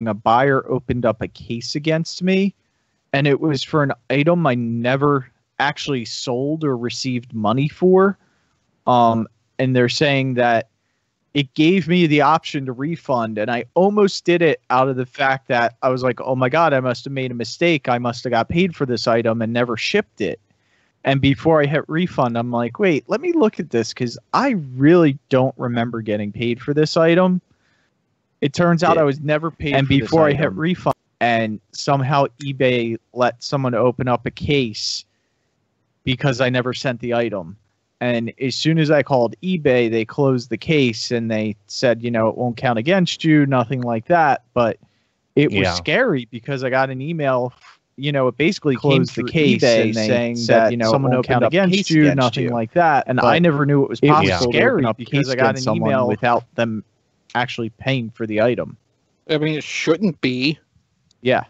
a buyer opened up a case against me, and it was for an item I never actually sold or received money for. And they're saying that it gave me the option to refund, and I almost did it out of the fact that I was like, oh my God, I must have made a mistake. I must have got paid for this item and never shipped it. And before I hit refund, I'm like, wait, let me look at this because I really don't remember getting paid for this item. It turns out I was never paid for this item. And before I hit refund, and somehow eBay let someone open up a case because I never sent the item. And as soon as I called eBay, they closed the case and they said, you know, it won't count against you, nothing like that. But it was scary because I got an email, you know, it basically closed the case and saying that, you know, someone opened up against you, nothing like that. And I never knew it was possible. It was scary because I got an email without them actually paying for the item. I mean, it shouldn't be. Yeah.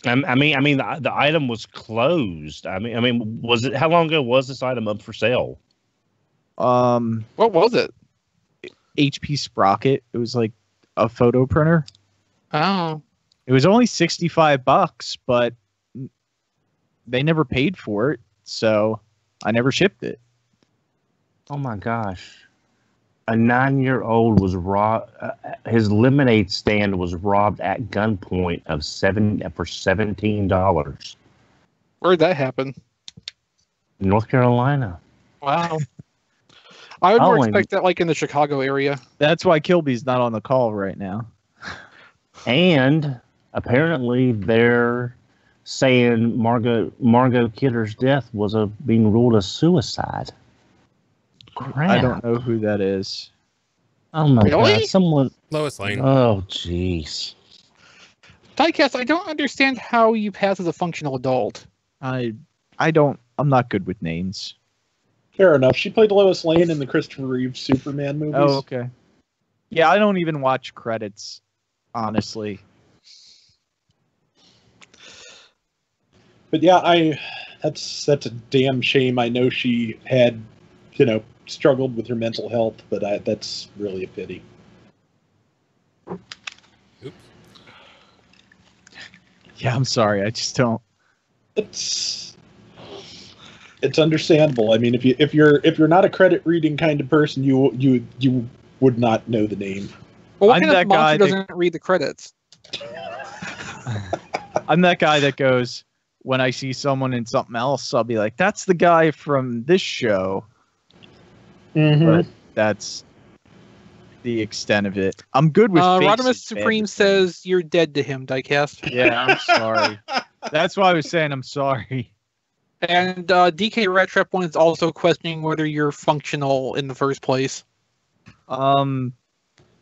I mean, the item was closed. I mean, was it? How long ago was this item up for sale? What was it? HP Sprocket. It was like a photo printer. Oh. It was only $65, but they never paid for it, so I never shipped it. Oh my gosh. A 9-year-old was robbed. His lemonade stand was robbed at gunpoint for $17. Where'd that happen? North Carolina. Wow. I would more expect that like in the Chicago area. That's why Kilby's not on the call right now. And apparently they're saying Margot Kidder's death was being ruled a suicide. Crap. I don't know who that is. Oh my God! Someone. Lois Lane. Oh jeez. Diecast, I don't understand how you pass as a functional adult. I'm not good with names. Fair enough. She played Lois Lane in the Christopher Reeve Superman movies. Oh, okay. Yeah, I don't even watch credits, honestly. But yeah, that's a damn shame. I know she had, you know, struggled with her mental health, but that's really a pity. Oops. Yeah, I'm sorry. I just don't. It's understandable. I mean, if you're not a credit reading kind of person, you would not know the name. Well, what kind of monster doesn't read the credits? I'm that guy that goes, when I see someone in something else, I'll be like, that's the guy from this show. Mm-hmm. But that's the extent of it. I'm good with Rodimus Supreme says you're dead to him, Diecast. Yeah, I'm sorry. That's why I was saying I'm sorry. And DK Rat Trap 1 is also questioning whether you're functional in the first place.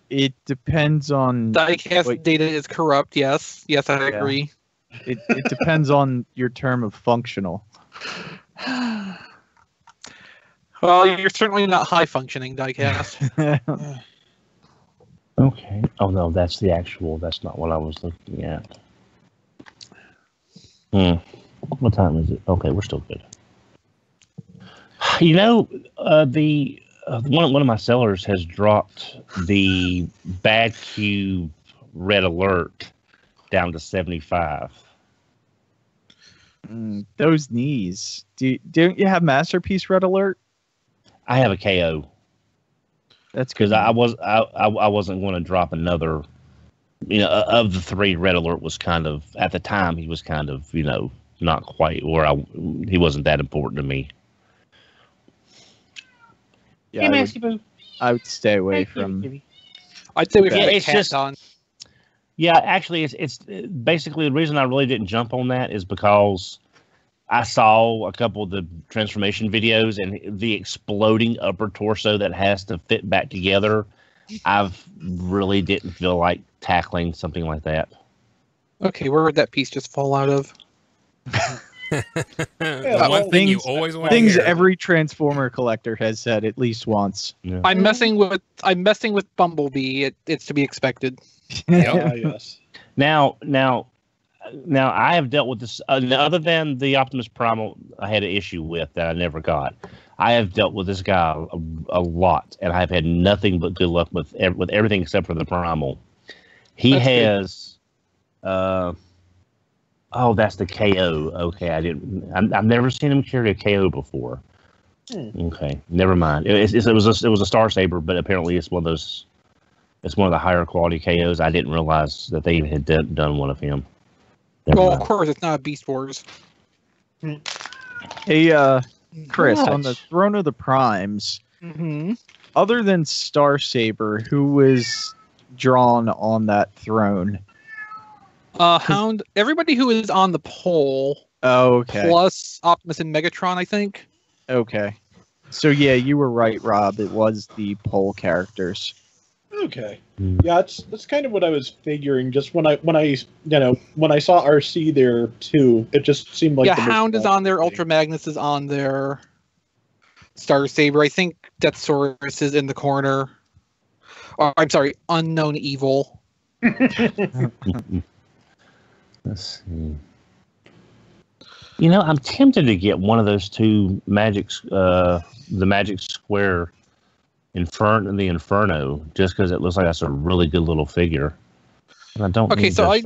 It depends on... Diecast data is corrupt, yes. Yes, I agree. It depends on your term of functional. Well, you're certainly not high-functioning, Diecast. Okay. Oh, no, that's not what I was looking at. What time is it? Okay, we're still good. You know, one of my sellers has dropped the bad cube red alert down to 75. Those knees. Don't you have Masterpiece red alert? I have a KO. That's because I wasn't going to drop another. You know, of the three, red alert was kind of at the time he was kind of, you know, not quite where he wasn't that important to me. Yeah, I would stay away from. I'd say we have a cat on. Yeah, actually, it's basically the reason I really didn't jump on that is because I saw a couple of the transformation videos and the exploding upper torso that has to fit back together. I've really didn't feel like tackling something like that. Okay, where would that piece just fall out of? One thing you always want to hear. Things every Transformer collector has said at least once. Yeah. I'm messing with Bumblebee. It's to be expected. Yes. Now, I have dealt with this. Other than the Optimus Primal, I had an issue with that I never got. I have dealt with this guy a lot, and I've had nothing but good luck with everything except for the Primal. He has Oh, that's the KO. Okay, I've never seen him carry a KO before. Okay, never mind. It was a Star Saber, but apparently it's one of those. It's one of the higher quality KOs. I didn't realize that they even had done one of him. Well, of course, it's not Beast Wars. Hey, Chris, on the Throne of the Primes, other than Star Saber, who was drawn on that throne? Hound. Everybody who is on the pole. Oh, okay. Plus Optimus and Megatron, I think. Okay. So yeah, you were right, Rob. It was the pole characters. Okay. Yeah, that's kind of what I was figuring. Just when I saw RC there too, it just seemed like Hound is on there, Ultra Magnus is on there, Star Saber. I think Deathsaurus is in the corner. Oh, I'm sorry, Unknown Evil. Let's see. You know, I'm tempted to get one of those two the Magic Square Inferno, just because it looks like that's a really good little figure. And I don't. Okay, so I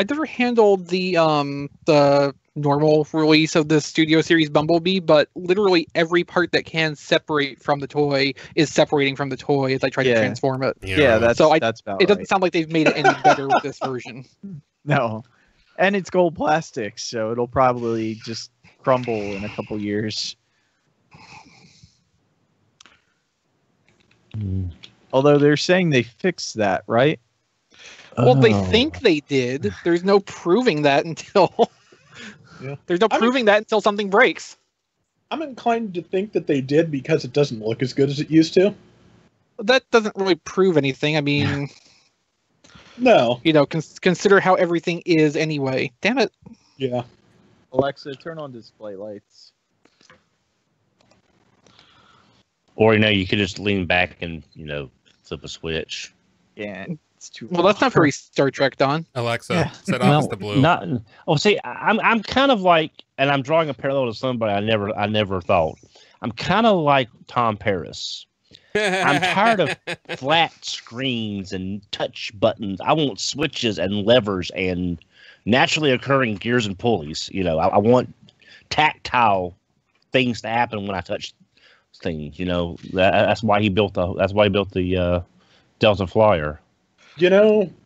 never handled the normal release of the Studio Series Bumblebee, but literally every part that can separate from the toy is separating from the toy as I try to transform it. Yeah, that's about it doesn't sound like they've made it any better with this version. No, and it's gold plastic, so it'll probably just crumble in a couple years. Although they're saying they fixed that, right? Well, they think they did. There's no proving that until there's no proving that until something breaks. I'm inclined to think that they did because it doesn't look as good as it used to. That doesn't really prove anything. I mean, no. You know, consider how everything is anyway. Damn it. Yeah. Alexa, turn on display lights. Or, you could just lean back and, flip a switch. Yeah, it's too. Well, that's not very Star Trek, Don. Alexa, set off the blue. See, I'm kind of like, and I'm drawing a parallel to somebody I never thought. I'm kind of like Tom Paris. I'm tired of flat screens and touch buttons. I want switches and levers and naturally occurring gears and pulleys. I want tactile things to happen when I touch things. That's why he built the Delta Flyer.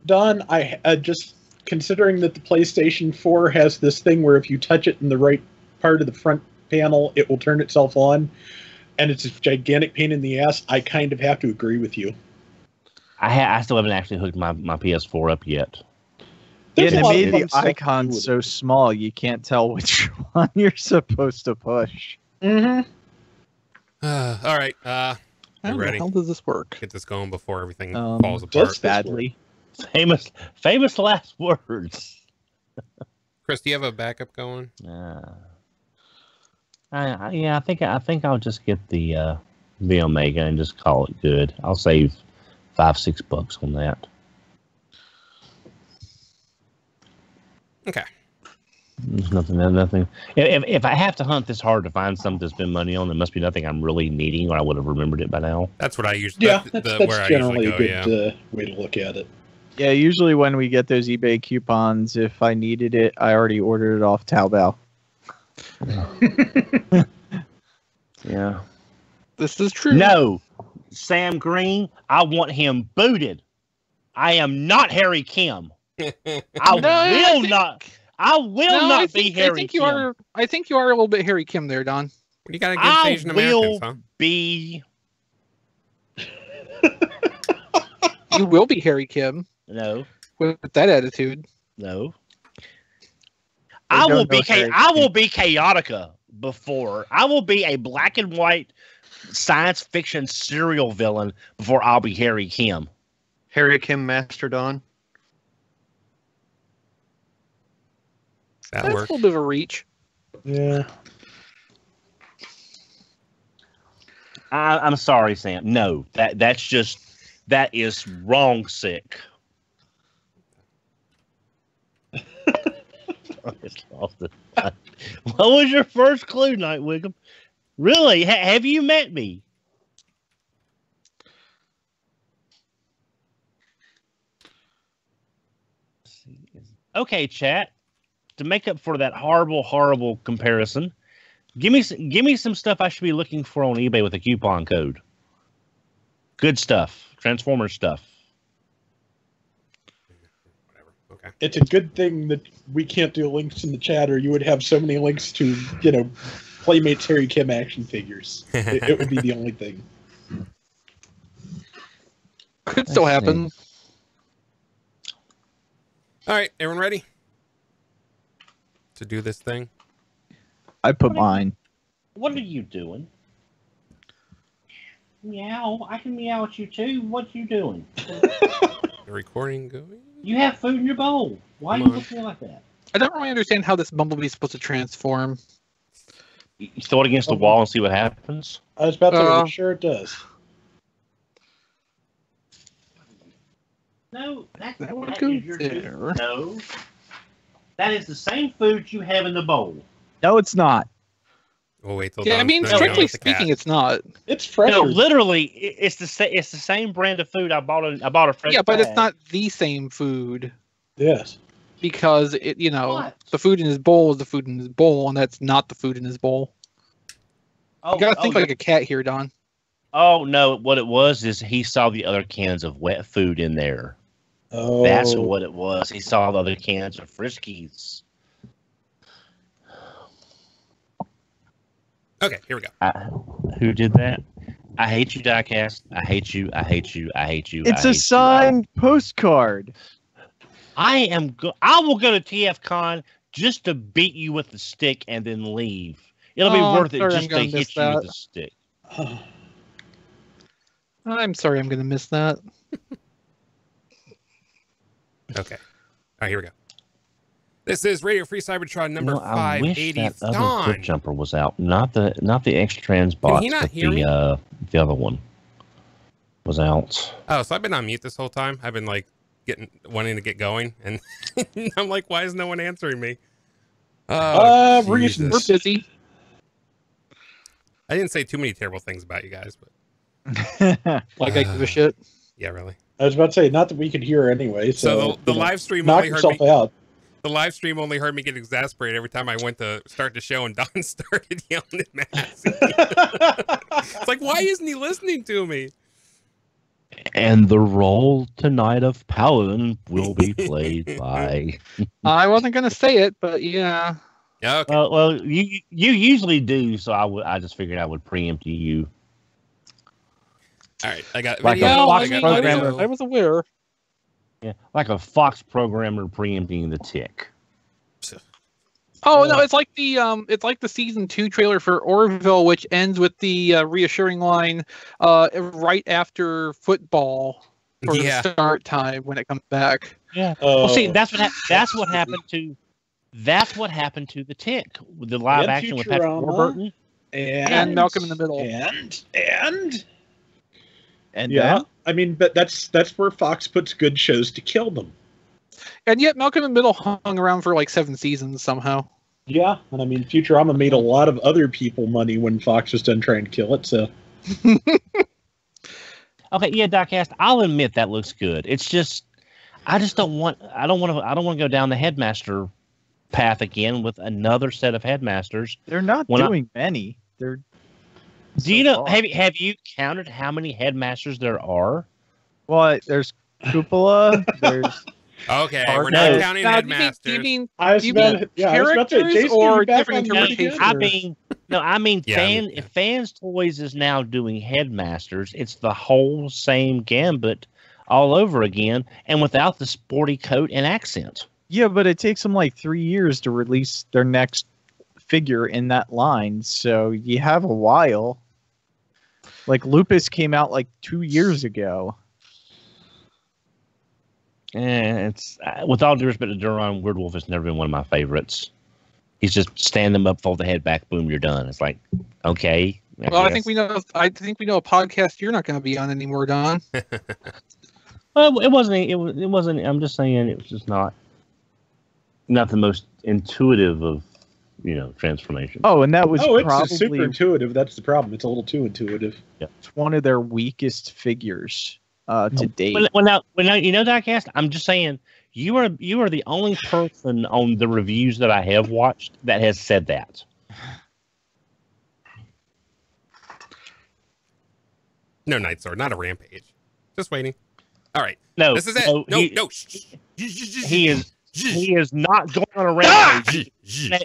Don, I just considering that the PlayStation 4 has this thing where if you touch it in the right part of the front panel, it will turn itself on, and it's a gigantic pain in the ass. I kind of have to agree with you. I still haven't actually hooked my PS4 up yet. Yeah, they made the icon so small you can't tell which one you're supposed to push. Mm-hmm. All right. How ready? the hell does this work? Get this going before everything falls apart. Badly. Famous last words. Chris, do you have a backup going? I think I'll just get the Omega and just call it good. I'll save $5-6 on that. Okay. There's nothing. If I have to hunt this hard to find something to spend money on, there must be nothing I'm really needing, or I would have remembered it by now. That's what I usually. Yeah, that's generally a good way to look at it. Yeah, usually when we get those eBay coupons, if I needed it, I already ordered it off Taobao. Yeah. This is true. No, Sam Green, I want him booted. I am not Harry Kim. I will not be Harry Kim. I think you are a little bit Harry Kim there, Don. You got against Asian Americans, huh? You will be Harry Kim. No. With that attitude. No. I will be Chaotica before. I will be a black and white science fiction serial villain before I'll be Harry Kim. Harry Kim Mastodon. That's works. A little bit of a reach. Yeah. I'm sorry, Sam. No, that is wrong sick. What was your first clue, Nightwing? Really? Have you met me? Okay, chat. To make up for that horrible comparison, give me some stuff I should be looking for on eBay with a coupon code. Good stuff. Transformer stuff. Whatever. Okay. It's a good thing that we can't do links in the chat, or you would have so many links to, Playmates Harry Kim action figures. It would be the only thing. Could still happen. All right, everyone ready to do this thing? I put mine. What are you doing? Meow. I can meow at you too. What you doing? The recording going? You have food in your bowl. Why are you looking like that? I don't really understand how this Bumblebee is supposed to transform. You throw it against the wall and see what happens? I was about to say, I'm sure it does. No, that would is go your there. food. No. That is the same food you have in the bowl. No, it's not. Oh wait, till Yeah, I Don's mean, done strictly with the cat. speaking, it's not. It's fresh. No, literally, it's the same brand of food I bought a fresh Yeah, but it's bag. not the same food Yes. because What? the food in his bowl is the food in his bowl, and that's not the food in his bowl. You gotta think like a cat here, Don. Oh no, what it was is he saw the other cans of wet food in there. Oh. That's what it was. He saw the other cans of Friskies. Okay, here we go. Who did that? I hate you, Diecast. I hate you. I hate you. I hate you. It's I a hate signed postcard. I will go to TFCon just to beat you with the stick and then leave. It'll be worth it sorry, just I'm to gonna hit miss you with that. the stick. I'm sorry, I'm gonna miss that. Okay. All right, here we go. This is Radio Free Cybertron number I wish 580. that other Dawn. Clip Jumper was out, not the extra trans box, he not but hear me? the other one was out. Oh, so I've been on mute this whole time. I've been like wanting to get going, and I'm like, why is no one answering me? Oh, reasons. We're Jesus. busy. I didn't say too many terrible things about you guys, but Like I give a shit. yeah, really. I was about to say, not that we could hear anyway. So the live stream knock only heard yourself me. out. The live stream only heard me get exasperated every time I went to start the show, and Don started yelling at Massey. It's like, why isn't he listening to me? And the role tonight of Paladin will be played by. I wasn't gonna say it, but yeah. Yeah, okay. Well, you usually do, so I just figured I would preempt you. All right, I got Like a video. Fox I got programmer. audio. I was aware. Yeah, like a Fox programmer preempting the tick. Oh no, it's like the season 2 trailer for Orville, which ends with the reassuring line, right after football for Yeah. the start time when it comes back. Yeah. Well, see, that's what happened to the tick with the live And action with Patrick Futurama. Warburton. And Malcolm in the Middle. And Yeah, then? I mean, but that's where Fox puts good shows to kill them. And yet Malcolm in the Middle hung around for like 7 seasons somehow. Yeah, and I mean, Futurama made a lot of other people money when Fox was done trying to kill it. So Okay, yeah, Diecast, I'll admit that looks good. It's just I don't want to go down the headmaster path again with another set of headmasters. They're not doing many. They're Do you know have you counted how many headmasters there are? Well, there's Cupola, there's Okay, Hard we're not nose. counting Now, headmasters. do you mean I was about to say, characters Jason, or you back different on your interpretations? game? I mean Yeah, Fans Toys is now doing headmasters. It's the whole same gambit all over again, and without the sporty coat and accent. yeah, but it takes them like 3 years to release their next figure in that line, so you have a while. Like Lupus came out like 2 years ago. And it's with all due respect to Duron, Weird Wolf has never been one of my favorites. He's just stand them up, fold the head back, boom, you're done. It's like, okay. Well, I guess. think we know a podcast you're not going to be on anymore, Don. Well, it wasn't. It wasn't. I'm just saying it was just not the most intuitive of transformations. Oh, and that was it's super probably intuitive. That's the problem. It's a little too intuitive. one of their weakest figures to date. Well, now, Diecast, I'm just saying You are the only person on the reviews that I have watched that has said that. No Night Sword, not a Rampage. Just waiting. All right. No, This is it. no, No, he- no. He is not going on a rampage. He's going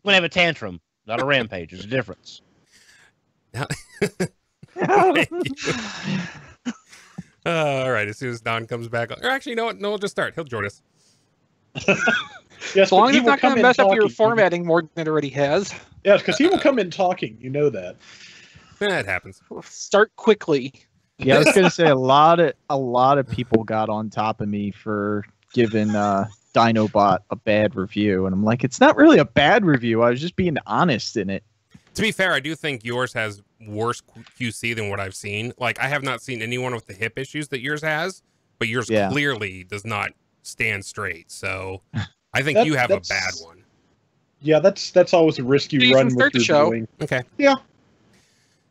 to have a tantrum, not a rampage. There's a difference. Thank you. All right. As soon as Don comes back, or actually, you know what? No, we'll just start. He'll join us. Yes, As long but as he it's will not come going to in mess up your talking. formatting more than it already has. Yes, because he will come in talking. You know that. That happens. Start quickly. Yeah, I was gonna say a lot of people got on top of me for giving Dinobot a bad review, and I'm like, it's not really a bad review. I was just being honest in it. To be fair, I do think yours has worse QC than what I've seen. Like, I have not seen anyone with the hip issues that yours has, but yours Yeah. clearly does not stand straight. So I think That- you have a that's- bad one. Yeah, that's always a risk you You run can start with the your show. viewing. Okay. Yeah.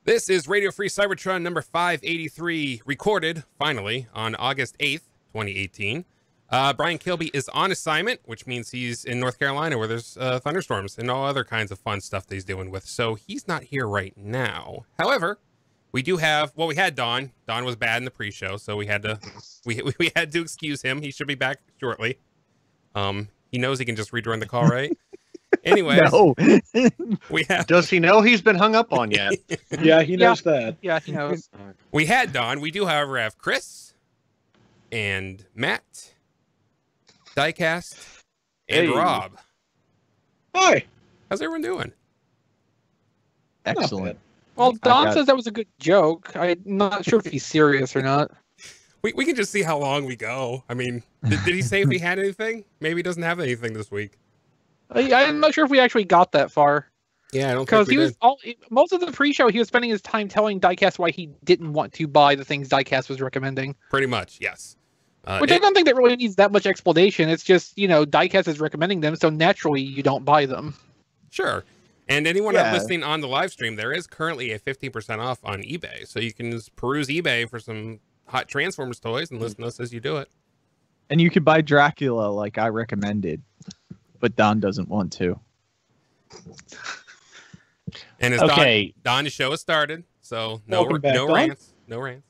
This is Radio Free Cybertron number 583, recorded finally on August 8th, 2018. Brian Kilby is on assignment, which means he's in North Carolina where there's thunderstorms and all other kinds of fun stuff that he's dealing with. So he's not here right now. However, we do have, well, we had Don. Don was bad in the pre-show, so we had to we had to excuse him. He should be back shortly. He knows he can just rejoin the call, right? Anyways, No. we have Does he know he's been hung up on yet? Yeah, he knows that. Yeah, he knows. we had Don. We do, however, have Chris and Matt, Diecast, and Hey. Rob. Hi. How's everyone doing? Excellent. Well, Don got- says that was a good joke. I'm not sure if he's serious or not. We can just see how long we go. I mean, did he say if he had anything? Maybe he doesn't have anything this week. I'm not sure if we actually got that far. Yeah, I don't Because think we he was did. most of the pre-show, he was spending his time telling Diecast why he didn't want to buy the things Diecast was recommending. Pretty much, yes. Which I don't think that really needs that much explanation. It's just, Diecast is recommending them, so naturally you don't buy them. Sure. And anyone Yeah. listening on the live stream, there is currently a 15% off on eBay. So you can just peruse eBay for some hot Transformers toys and listen to us as you do it. And you could buy Dracula like I recommended, but Don doesn't want to. And as Okay. Don's show has started, so no Welcome back, no Don. rants. No rants.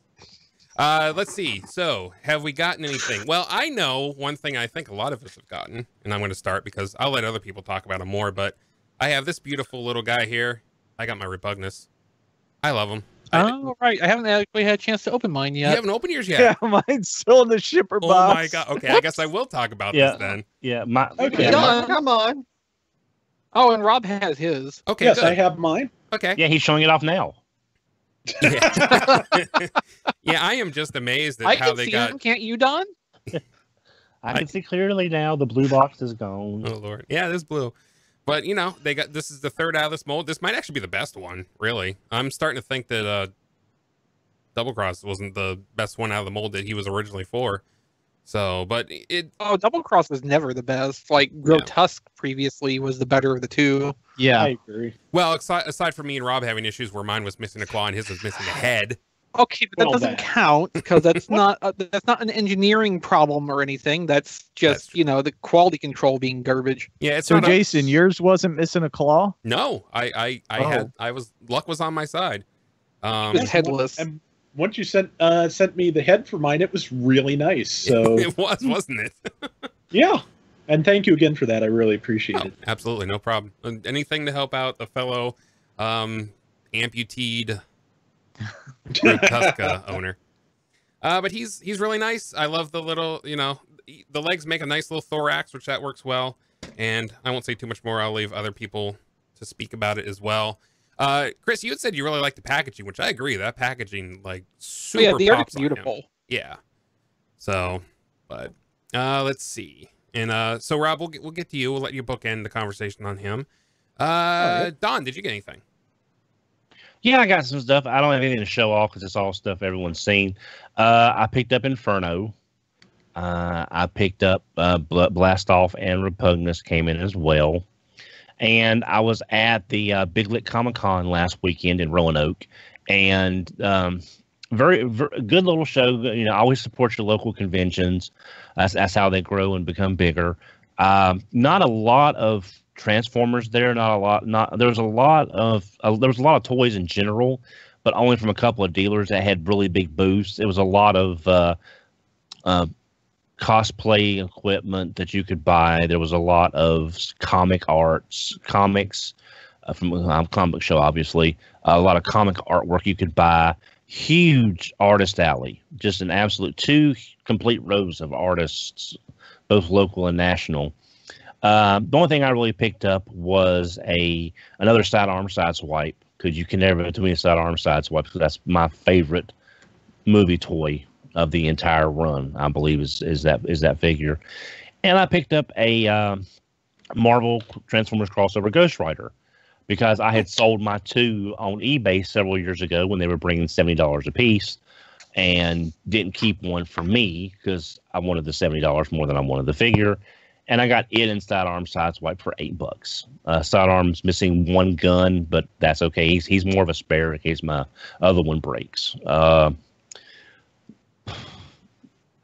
Let's see. So, have we gotten anything? Well, I know one thing I think a lot of us have gotten, and I'm going to start because I'll let other people talk about it more, but I have this beautiful little guy here. I got my Repugnus. I love him. Oh, right. I haven't actually had a chance to open mine You yet. haven't opened yours yet? Yeah, mine's still in the shipper Oh box. my god. Okay, I guess I will talk about Yeah. this then. Yeah, Okay. yeah, Don. Come on. Oh, and Rob has his. Okay, Yes, good. I have mine. Okay. yeah, he's showing it off now. Yeah. Yeah, I am just amazed at I how can they see got. him, can't you, Don? I can see clearly now. The blue box is gone. Oh lord, yeah, this blue. But they got this is the third out of this mold. This might actually be the best one, really. I'm starting to think that Double Cross wasn't the best one out of the mold that he was originally for. So, but it Oh, Double Cross was never the best. Like, Grotesque previously was the better of the two. Yeah. I agree. well, aside from me and Rob having issues where mine was missing a claw and his was missing a head. Okay, but that Well, doesn't that- count because that's not an engineering problem or anything. That's just That's the quality control being garbage. Yeah, it's So not a- Jason, yours wasn't missing a claw? no, I was luck was on my side. It was headless. And once you sent me the head for mine, it was really nice. So It was, wasn't it? yeah, and thank you again for that. I really appreciate Oh, it. absolutely, no problem. Anything to help out a fellow amputated Grotesca owner. But he's really nice. I love the little, the legs make a nice little thorax, which that works well. And I won't say too much more. I'll leave other people to speak about it as well. Chris, you had said you really like the packaging, which I agree. That packaging, like, super Yeah, the art pops is on him. beautiful. Yeah. So, but let's see. And so Rob, we'll get to you. We'll let you bookend the conversation on him. Don, did you get anything? Yeah, I got some stuff. I don't have anything to show off because it's all stuff everyone's seen. I picked up Inferno. I picked up Blast Off, and Repugnus came in as well. And I was at the Big Lit Comic Con last weekend in Roanoke, and very good little show. You know, always support your local conventions. That's how they grow and become bigger. Not a lot of Transformers there. There was a lot of toys in general, but only from a couple of dealers that had really big booths. It was a lot of cosplay equipment that you could buy. There was a lot of comics from a comic book show, obviously. A lot of comic artwork you could buy. Huge artist alley, just an absolute 2 complete rows of artists, both local and national. The only thing I really picked up was another sidearm sideswipe, because you can never do me a sidearm sideswipe, because that's my favorite movie toy of the entire run. I believe is that figure. And I picked up a Marvel Transformers crossover Ghost Rider, because I had sold my 2 on eBay several years ago when they were bringing $70 a piece, and didn't keep one for me because I wanted the $70 more than I wanted the figure. And I got it in sidearm sideswipe for $8. Sidearm's missing 1 gun, but that's okay. He's more of a spare in case my other one breaks.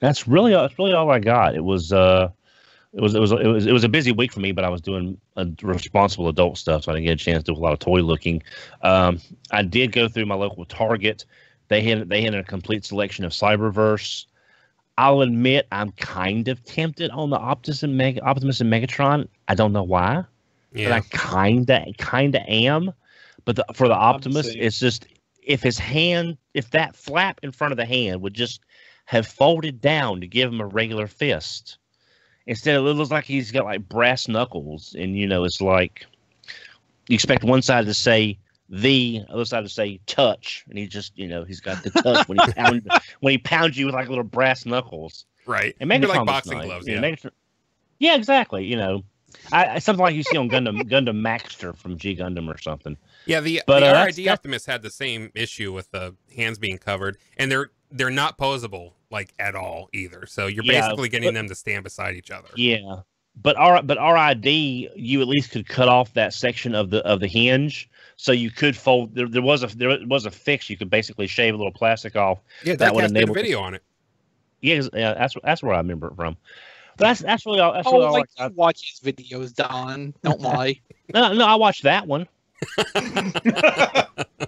That's really all I got. It was a busy week for me, but I was doing responsible adult stuff, so I didn't get a chance to do a lot of toy looking. I did go through my local Target. They had a complete selection of Cyberverse. I'll admit I'm kind of tempted on the Optimus and Megatron. I don't know why, but I kind of am. But for the Optimus, it's just if that flap in front of the hand would just have folded down to give him a regular fist. Instead, it looks like he's got like brass knuckles, and it's like you expect one side to say the other side to say touch, and he just he's got the touch when he pounds you with like little brass knuckles. Right, and Megatron like boxing gloves. Yeah, exactly. Something like you see on Gundam Maxter from G Gundam or something. Yeah, the RID Optimus had the same issue with the hands being covered, and they're not posable like at all either. So you're basically getting them to stand beside each other. Yeah, but RID, you at least could cut off that section of the hinge, so you could fold. There was a fix. You could basically shave a little plastic off. Yeah, that would enable a video on it. Yeah, that's where I remember it from. But that's really all. That's really all I watch his videos, Don. Don't lie. No, I watched that one.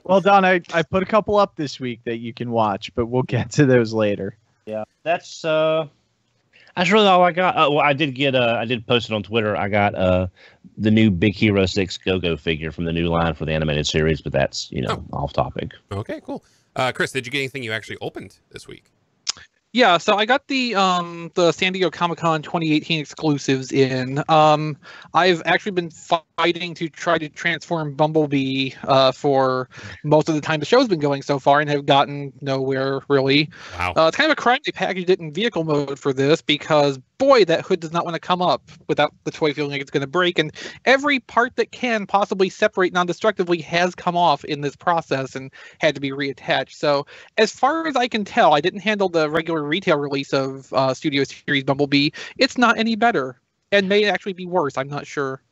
Well, Don, I put a couple up this week that you can watch, but we'll get to those later. Yeah, that's really all I got. Well, I did post it on Twitter. I got the new Big Hero 6 Go-Go figure from the new line for the animated series, but that's off topic. Okay, cool. Chris, did you get anything you actually opened this week? Yeah, so I got the San Diego Comic-Con 2018 exclusives in. I've actually been fighting to try to transform Bumblebee for most of the time the show's been going so far, and have gotten nowhere, really. Wow. It's kind of a crime they packaged it in vehicle mode for this, because, boy, that hood does not want to come up without the toy feeling like it's going to break, and every part that can possibly separate non-destructively has come off in this process and had to be reattached. So, as far as I can tell, I didn't handle the regular retail release of Studio Series Bumblebee. It's not any better, and may actually be worse. I'm not sure.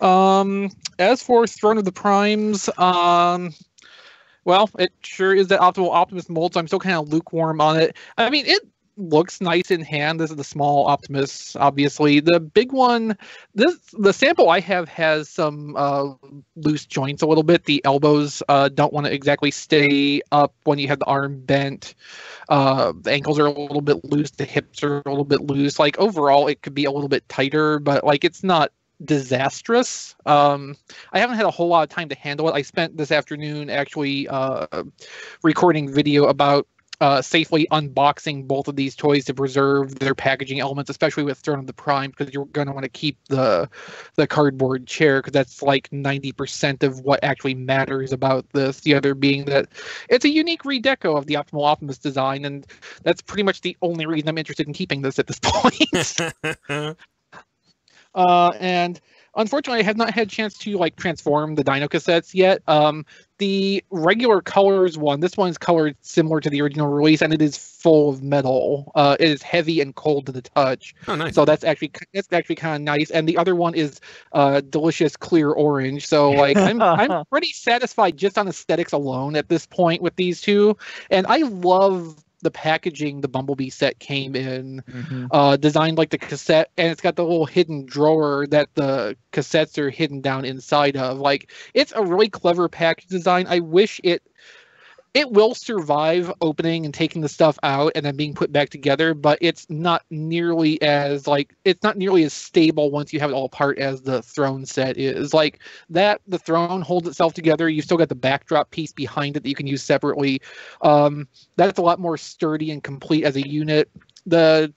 As for Throne of the Primes, well, it sure is that optimal Optimus mold, so I'm still kind of lukewarm on it. I mean, it looks nice in hand. This is the small Optimus, obviously. The big one, the sample I have has some loose joints a little bit. The elbows don't want to exactly stay up when you have the arm bent. The ankles are a little bit loose. The hips are a little bit loose. Like, overall, it could be a little bit tighter, but like, it's not disastrous. I haven't had a whole lot of time to handle it. I spent this afternoon actually recording video about safely unboxing both of these toys to preserve their packaging elements, especially with Throne of the Prime, because you're going to want to keep the cardboard chair, because that's like 90% of what actually matters about this. The other being that it's a unique redeco of the Optimal Optimus design, and that's pretty much the only reason I'm interested in keeping this at this point. And Unfortunately, I have not had a chance to like transform the Dino cassettes yet. The regular colors one, this one is colored similar to the original release, and it is full of metal. It is heavy and cold to the touch. Oh, nice. So that's actually kind of nice. And the other one is delicious clear orange. So like I'm pretty satisfied just on aesthetics alone at this point with these two. And I love the packaging the Bumblebee set came in, designed like the cassette, and it's got the little hidden drawer that the cassettes are hidden down inside of. Like, it's a really clever package design. I wish it will survive opening and taking the stuff out and then being put back together, but it's not nearly as stable once you have it all apart as the Throne set is. Like that, the Throne holds itself together. You've still got the backdrop piece behind it that you can use separately. That's a lot more sturdy and complete as a unit. The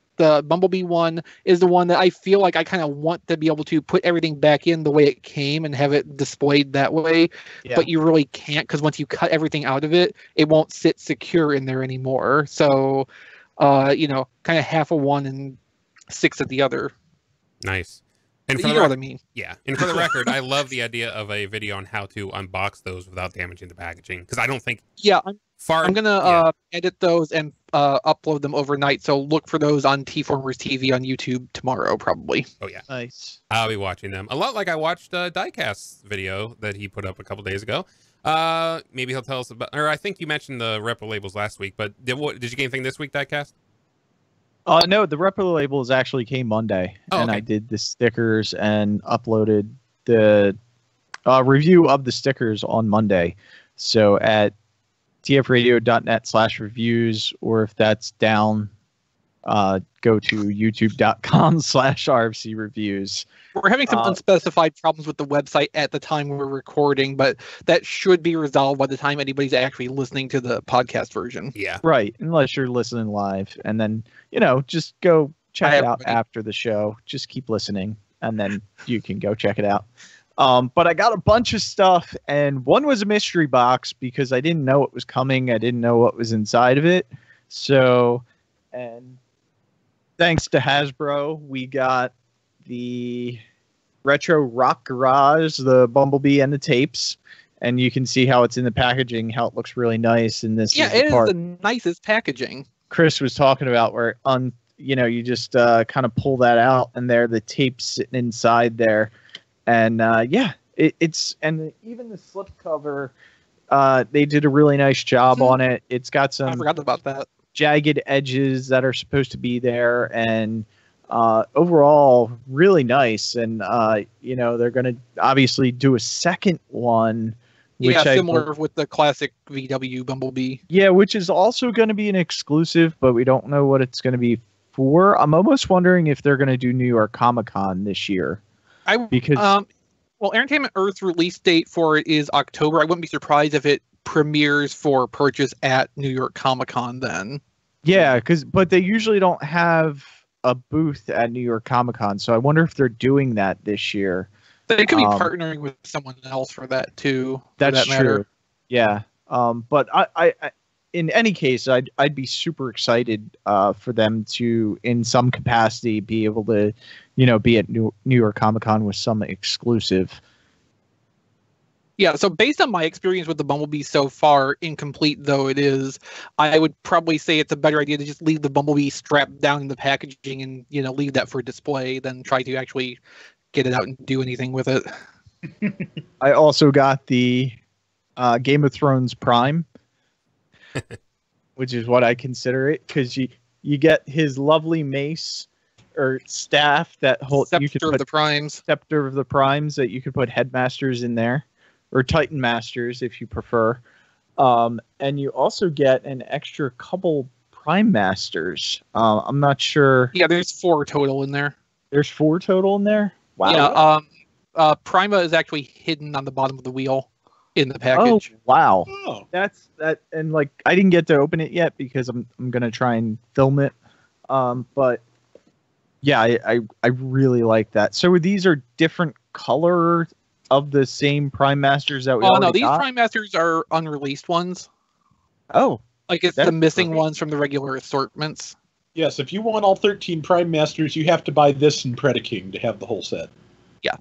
Bumblebee one is the one that I feel like I kind of want to be able to put everything back in the way it came and have it displayed that way. Yeah. But you really can't, because once you cut everything out of it, it won't sit secure in there anymore. So, kind of half of one and 6 of the other. Nice. And you know what I mean? Yeah. And for the record, I love the idea of a video on how to unbox those without damaging the packaging, because I don't think... Yeah, I'm going to edit those and upload them overnight, so look for those on T-Formers TV on YouTube tomorrow, probably. Oh, yeah. Nice. I'll be watching them. A lot like I watched Diecast's video that he put up a couple days ago. Maybe he'll tell us about... Or I think you mentioned the Repro labels last week, but did you get anything this week, Diecast? No, the Repro labels actually came Monday, and I did the stickers and uploaded the review of the stickers on Monday. So at tfradio.net/reviews, or if that's down, go to youtube.com/RFC reviews. We're having some unspecified problems with the website at the time we're recording, but that should be resolved by the time anybody's actually listening to the podcast version. Yeah. Right. Unless you're listening live, and then, just go check it out after the show. Just keep listening, and then you can go check it out. But I got a bunch of stuff, and one was a mystery box because I didn't know it was coming. I didn't know what was inside of it. So, and thanks to Hasbro, we got the Retro Rock Garage, the Bumblebee, and the tapes. And you can see how it's in the packaging, how it looks really nice. And this it is the nicest packaging. Chris was talking about where you just kind of pull that out, and there the tape's sitting inside there. And it's and even the slipcover, they did a really nice job on it. It's got some I forgot about that. Jagged edges that are supposed to be there, and overall really nice. And they're going to obviously do a second one, which similar with the classic VW Bumblebee. Yeah, which is also going to be an exclusive, but we don't know what it's going to be for. I'm almost wondering if they're going to do New York Comic-Con this year. Entertainment Earth's release date for it is October. I wouldn't be surprised if it premieres for purchase at New York Comic-Con then. Yeah, but they usually don't have a booth at New York Comic-Con, so I wonder if they're doing that this year. They could be partnering with someone else for that too. That's true. Matter. Yeah. But I in any case, I'd be super excited for them to, in some capacity, be able to, be at New York Comic-Con with some exclusive. Yeah, so based on my experience with the Bumblebee so far, incomplete though it is, I would probably say it's a better idea to just leave the Bumblebee strapped down in the packaging and, leave that for display than try to actually get it out and do anything with it. I also got the Game of Thrones Prime, which is what I consider it, because you get his lovely mace or staff that holds. You could put the Primes. Scepter of the Primes that you could put Headmasters in there, or Titan Masters if you prefer. And you also get an extra couple Prime Masters. I'm not sure. Yeah, there's 4 total in there. There's 4 total in there? Wow. Yeah, Prima is actually hidden on the bottom of the wheel in the package. Oh, wow. Oh. That's that, and I didn't get to open it yet because I'm gonna try and film it. But yeah, I really like that. So these are different color of the same Prime Masters that we already no, these got? Prime Masters are unreleased ones. Oh. It's the missing ones from the regular assortments. Yes, if you want all 13 Prime Masters, you have to buy this in Predaking to have the whole set. Yeah.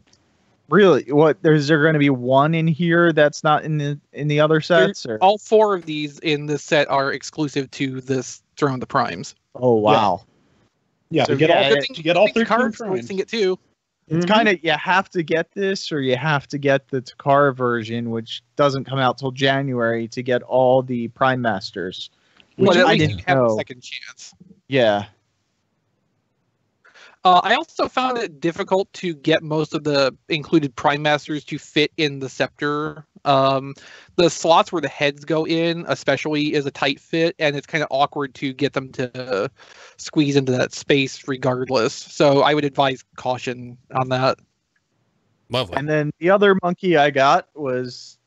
Really? What? Is there going to be one in here that's not in the other sets? Or? All 4 of these in this set are exclusive to this Throne of the Primes. Oh wow! Yeah, So, to get all 13 cards Primes. releasing it too. It's kind of, you have to get this, or you have to get the Takara version, which doesn't come out till January, to get all the Prime Masters. Which But at I least didn't you have a know. second chance. Yeah. I also found it difficult to get most of the included Prime Masters to fit in the Scepter. The slots where the heads go in, especially, is a tight fit, and it's kind of awkward to get them to squeeze into that space regardless. So I would advise caution on that. Lovely. And then the other monkey I got was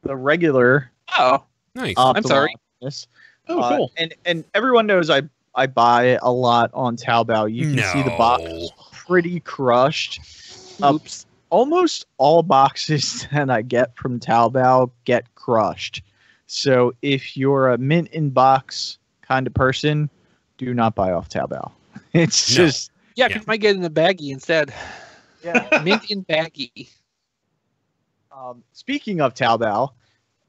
the regular. Oh, Nice. I'm sorry. Optimus. Oh, cool. And everyone knows I buy it a lot on Taobao. You can see the box is pretty crushed. Oops. Almost all boxes that I get from Taobao get crushed. So if you're a mint in box kind of person, do not buy off Taobao. It's just Yeah, because you might get in a baggie instead. yeah. Mint in baggie. Speaking of Taobao,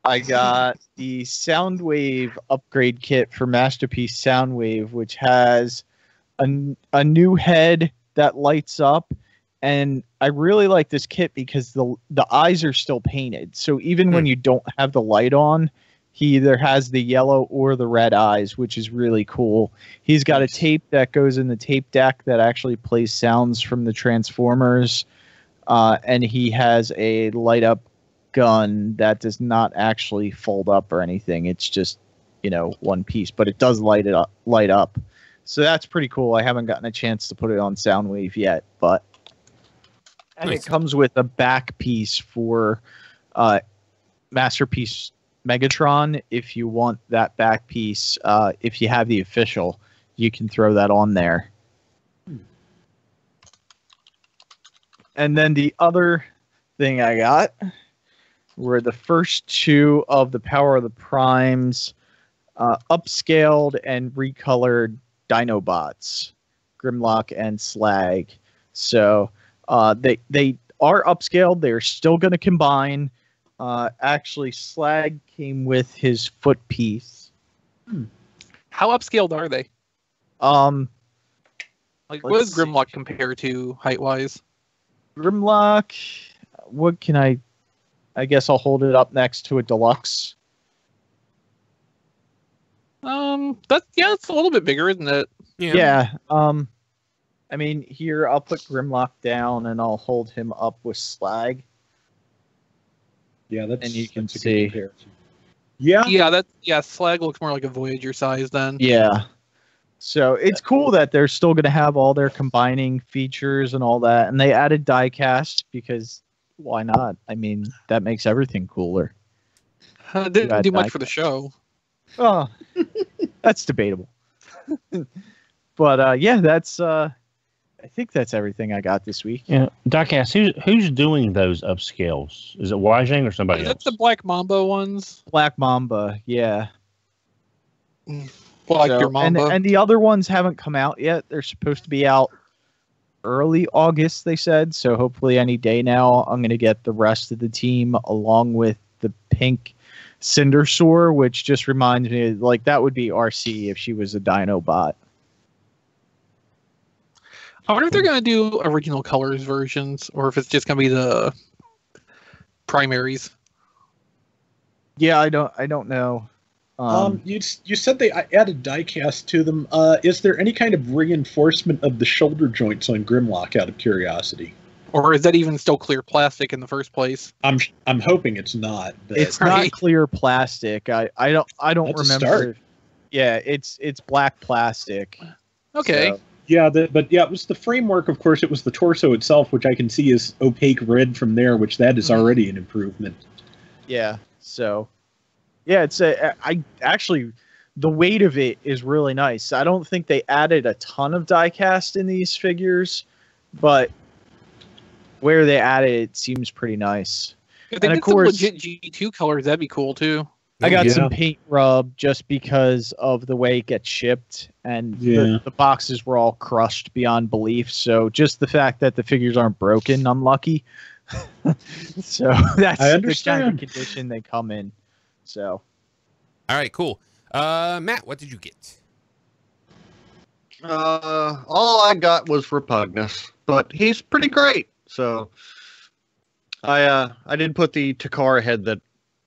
I got the Soundwave upgrade kit for Masterpiece Soundwave, which has a new head that lights up. And I really like this kit because the eyes are still painted. So even when you don't have the light on, he either has the yellow or the red eyes, which is really cool. He's got a tape that goes in the tape deck that actually plays sounds from the Transformers. And he has a light up gun that does not actually fold up or anything. It's just, one piece, but it does light up. So that's pretty cool. I haven't gotten a chance to put it on Soundwave yet, but Nice. It comes with a back piece for Masterpiece Megatron. If you want that back piece, if you have the official, you can throw that on there. And then the other thing I got were the first 2 of the Power of the Primes, upscaled and recolored Dinobots, Grimlock and Slag. So they are upscaled. They're still going to combine. Actually, Slag came with his foot piece. How upscaled are they? What Let's does Grimlock compare to height-wise? Grimlock, what can I guess I'll hold it up next to a deluxe. It's a little bit bigger, isn't it? Yeah. I mean, here, I'll put Grimlock down and I'll hold him up with Slag. Yeah, that's, and you can that's a see. good comparison. Yeah. Slag looks more like a Voyager size then. Yeah. So it's cool that they're still going to have all their combining features and all that. And they added diecast because why not? I mean, that makes everything cooler. Didn't do much for the show. Oh, that's debatable. But yeah, that's I think that's everything I got this week. Yeah, diecast. Who's doing those upscales? Is it Wajang or somebody Is else? that the Black Mamba ones? Black Mamba, yeah. Black So- Your Mamba. And the other ones haven't come out yet. They're supposed to be out early August, they said. So hopefully any day now, I'm going to get the rest of the team along with the pink Cindersaur, which just reminds me, like, that would be RC if she was a Dinobot. I wonder if they're going to do original colors versions, or if it's just going to be the primaries. Yeah, I don't know. You said they added diecast to them. Is there any kind of reinforcement of the shoulder joints on Grimlock? Out of curiosity, Or is that even still clear plastic in the first place? I'm hoping it's not. But It's Right. not clear plastic. I don't That's a remember. start. Yeah, it's black plastic. Okay. So, yeah, it was the framework. Of course, it was the torso itself, which I can see is opaque red from there, which that is already an improvement. yeah. So, yeah, I actually, the weight of it is really nice. I don't think they added a ton of diecast in these figures, but where they added it seems pretty nice. If they and of did some course- legit G2 colors, that'd be cool too. I got Yeah. some paint rub just because of the way it gets shipped, and Yeah. the boxes were all crushed beyond belief. So just the fact that the figures aren't broken, I'm lucky. So that's I the understand. kind of condition they come in. So All right, cool. Matt, what did you get? All I got was Repugnus, but he's pretty great. So I did put the Takara head that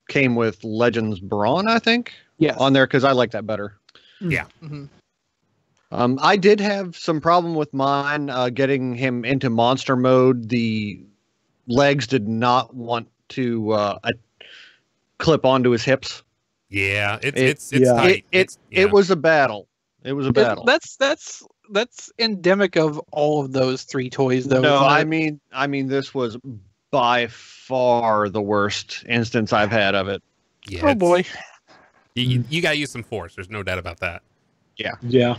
came with Legends Brawn, I think, on there because I like that better. Yeah. Mm-hmm. I did have some problem with mine getting him into monster mode. The legs did not want to clip onto his hips. Yeah, it's yeah. tight. It was a battle. It was a battle. That's endemic of all of those three toys, though. No, isn't it? I mean, this was by far the worst instance I've had of it. Yeah, Oh boy, you got to use some force. There's no doubt about that. Yeah.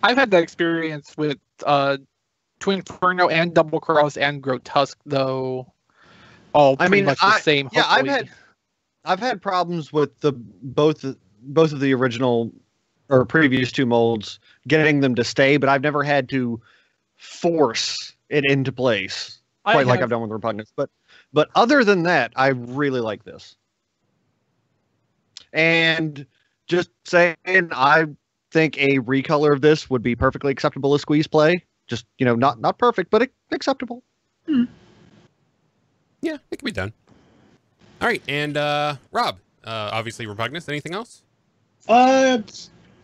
I've had that experience with Twin Inferno and Double Cross and Grotesque, though. All pretty much the same. Yeah, hopefully. I've had problems with both of the original or previous two molds, getting them to stay, but I've never had to force it into place quite like I've done with Repugnance. But other than that, I really like this. And just saying, I think a recolor of this would be perfectly acceptable as squeeze play. Just, not perfect, but acceptable. Yeah, it can be done. All right, and Rob, obviously Repugnus. Anything else?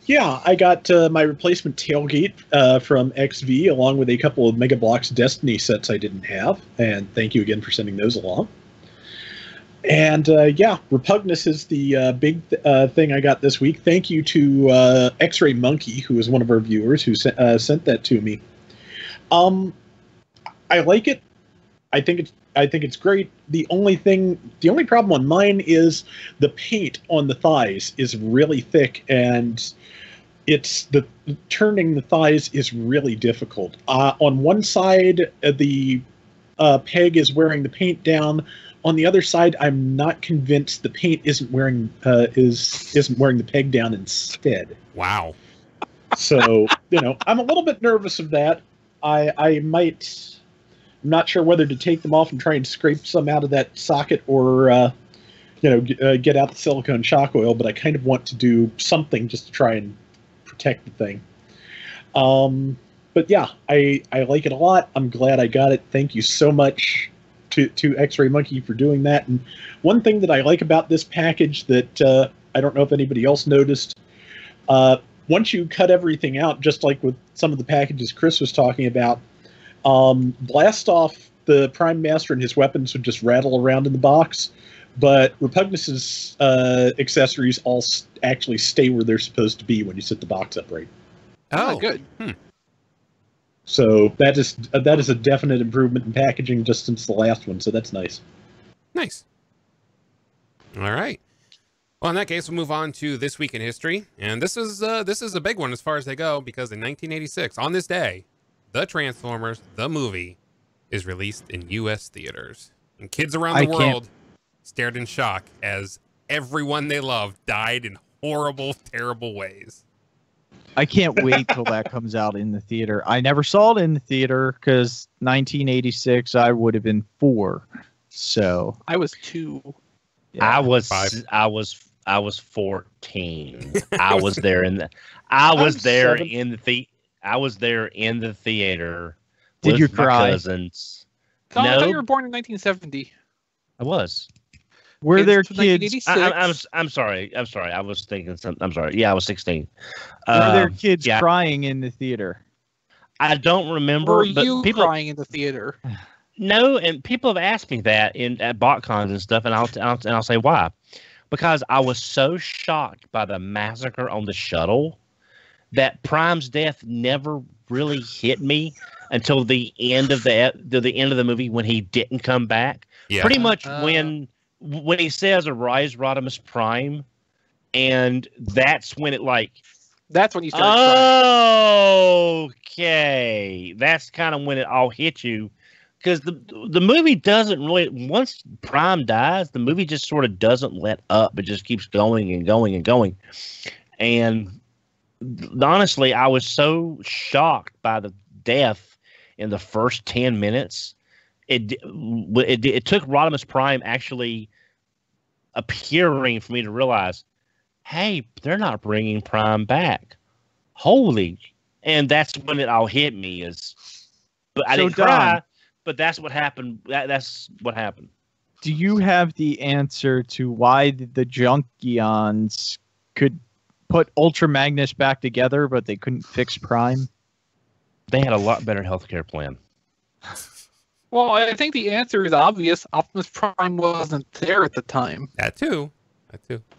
Yeah, I got my replacement tailgate from XV along with a couple of Mega Bloks Destiny sets I didn't have, and thank you again for sending those along. And yeah, Repugnus is the big thing I got this week. Thank you to X-Ray Monkey, who is one of our viewers, who sent that to me. I like it. I think it's great. The only problem on mine is the paint on the thighs is really thick, and turning the thighs is really difficult. On one side, the peg is wearing the paint down. On the other side, I'm not convinced the paint isn't wearing the peg down instead. Wow. So I'm a little bit nervous of that. I'm not sure whether to take them off and try and scrape some out of that socket or get out the silicone shock oil. But I kind of want to do something just to try and protect the thing. But yeah, I like it a lot. I'm glad I got it. Thank you so much to X-Ray Monkey for doing that. And one thing that I like about this package that I don't know if anybody else noticed, once you cut everything out, just like with some of the packages Chris was talking about, blast off the Prime Master and his weapons would just rattle around in the box, but Repugnus's accessories all actually stay where they're supposed to be when you set the box up right. Oh, good. So that is a definite improvement in packaging just since the last one. So that's nice. Nice. All right. Well, in that case, we'll move on to This Week in History. And this is a big one as far as they go, because in 1986, on this day, The Transformers, the movie, is released in U.S. theaters. And kids around the world stared in shock as everyone they loved died in horrible, terrible ways. I can't wait till that comes out in the theater. I never saw it in the theater because 1986, I would have been 4. So I was 2. Yeah, I was 14. I was there in the theater. Did you with my cry? Cousins. Oh, I thought No, you were born in 1970. I was. were there Kids kids? from 1986. I'm sorry. I was thinking something. I'm sorry. Yeah, I was 16. Were there kids yeah. crying in the theater? I don't remember. Were but you people, crying in the theater? No, and people have asked me that at BotCons and stuff, and I'll say why. Because I was so shocked by the massacre on the shuttle that Prime's death never really hit me until the end of the movie when he didn't come back. Yeah. Pretty much when he says "Arise, Rodimus Prime," and that's when it That's when you started crying. Okay, that's kind of when it all hit you, because the movie doesn't really, once Prime dies, the movie just sort of doesn't let up. It just keeps going and going and going. And honestly, I was so shocked by the death in the first 10 minutes. it took Rodimus Prime actually appearing for me to realize, hey, they're not bringing Prime back. Holy. And that's when it all hit me but I didn't cry, but that's what happened. That's what happened. Do you have the answer to why the Junkions could put Ultra Magnus back together, but they couldn't fix Prime? They had a lot better healthcare plan. Well, I think the answer is obvious. Optimus Prime wasn't there at the time. That too.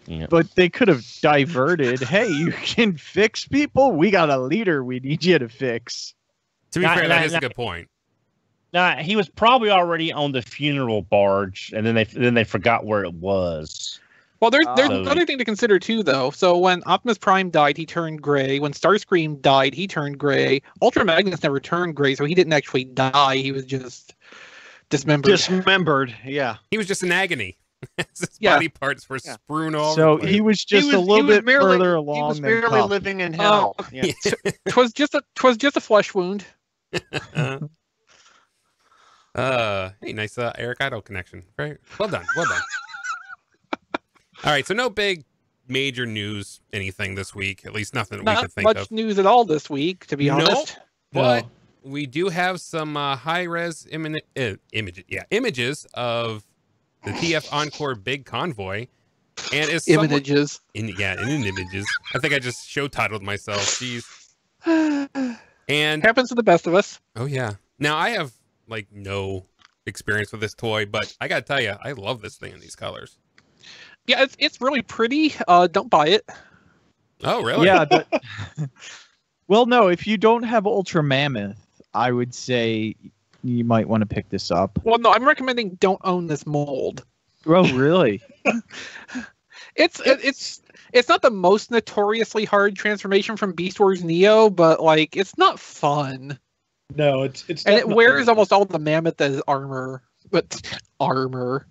Yeah. But they could have diverted. Hey, you can fix people? We got a leader we need you to fix. To be fair, that is a good point. Now, he was probably already on the funeral barge, and then they forgot where it was. Well, there's another thing to consider too, though. So when Optimus Prime died, he turned gray. When Starscream died, he turned gray. Ultra Magnus never turned gray, so he didn't actually die. He was just dismembered. Yeah. He was just in agony. His body parts were strewn all So over the place. he was just a little bit further along. He was than merely Puff. living in hell. Yeah. Twas just a flesh wound. Hey, nice Eric Idle connection. Right. Well done. All right, so no big major news anything this week, at least nothing that we Not could think of. much news at all this week, to be honest. But we do have some high-res images of the TF Encore Big Convoy. And it's images. In images. I think I just show titled myself. Jeez. And happens to the best of us. Oh yeah. Now I have like no experience with this toy, but I gotta tell you, I love this thing in these colors. Yeah, it's really pretty. Don't buy it. Oh really? Yeah. Well, no. If you don't have Ultra Mammoth, I would say you might want to pick this up. Well, no, I'm recommending don't own this mold. Oh, really? It's not the most notoriously hard transformation from Beast Wars Neo, but like it's not fun. No, it's and it wears almost all the mammoth as armor. But armor.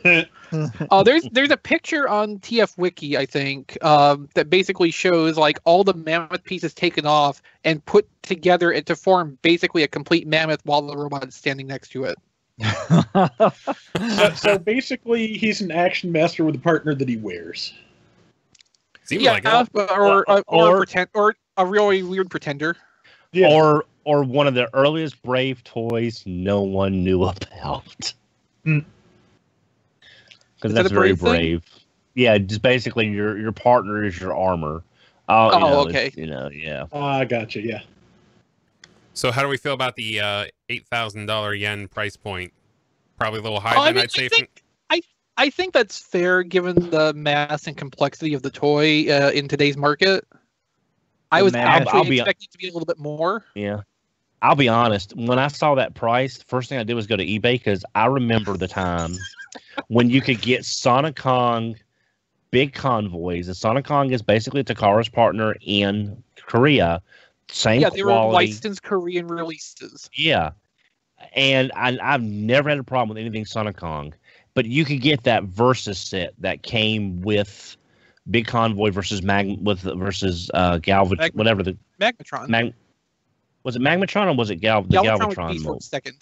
There's a picture on TF Wiki, I think, that basically shows like all the mammoth pieces taken off and put together to form basically a complete mammoth while the robot is standing next to it. So basically, he's an action master with a partner that he wears. Seems like it. or a really weird pretender. Yeah. Or one of the earliest Brave toys no one knew about. Because that's very brave. Yeah, just basically your partner is your armor. Okay. Yeah. I gotcha. Yeah. So how do we feel about the $8,000 yen price point? Probably a little higher than I'd say. I think that's fair given the mass and complexity of the toy in today's market. I was actually expecting it to be a little bit more. Yeah. I'll be honest. When I saw that price, the first thing I did was go to eBay because I remember the time when you could get Sonic Kong big convoys. And Sonic Kong is basically Takara's partner in Korea. Same quality. They were licensed Korean releases. Yeah. And I've never had a problem with anything Sonic Kong. But you could get that Versus set that came with Big Convoy versus Galvatron, whatever the Magmatron. Was it Magmatron or was it Galvatron? Would be second.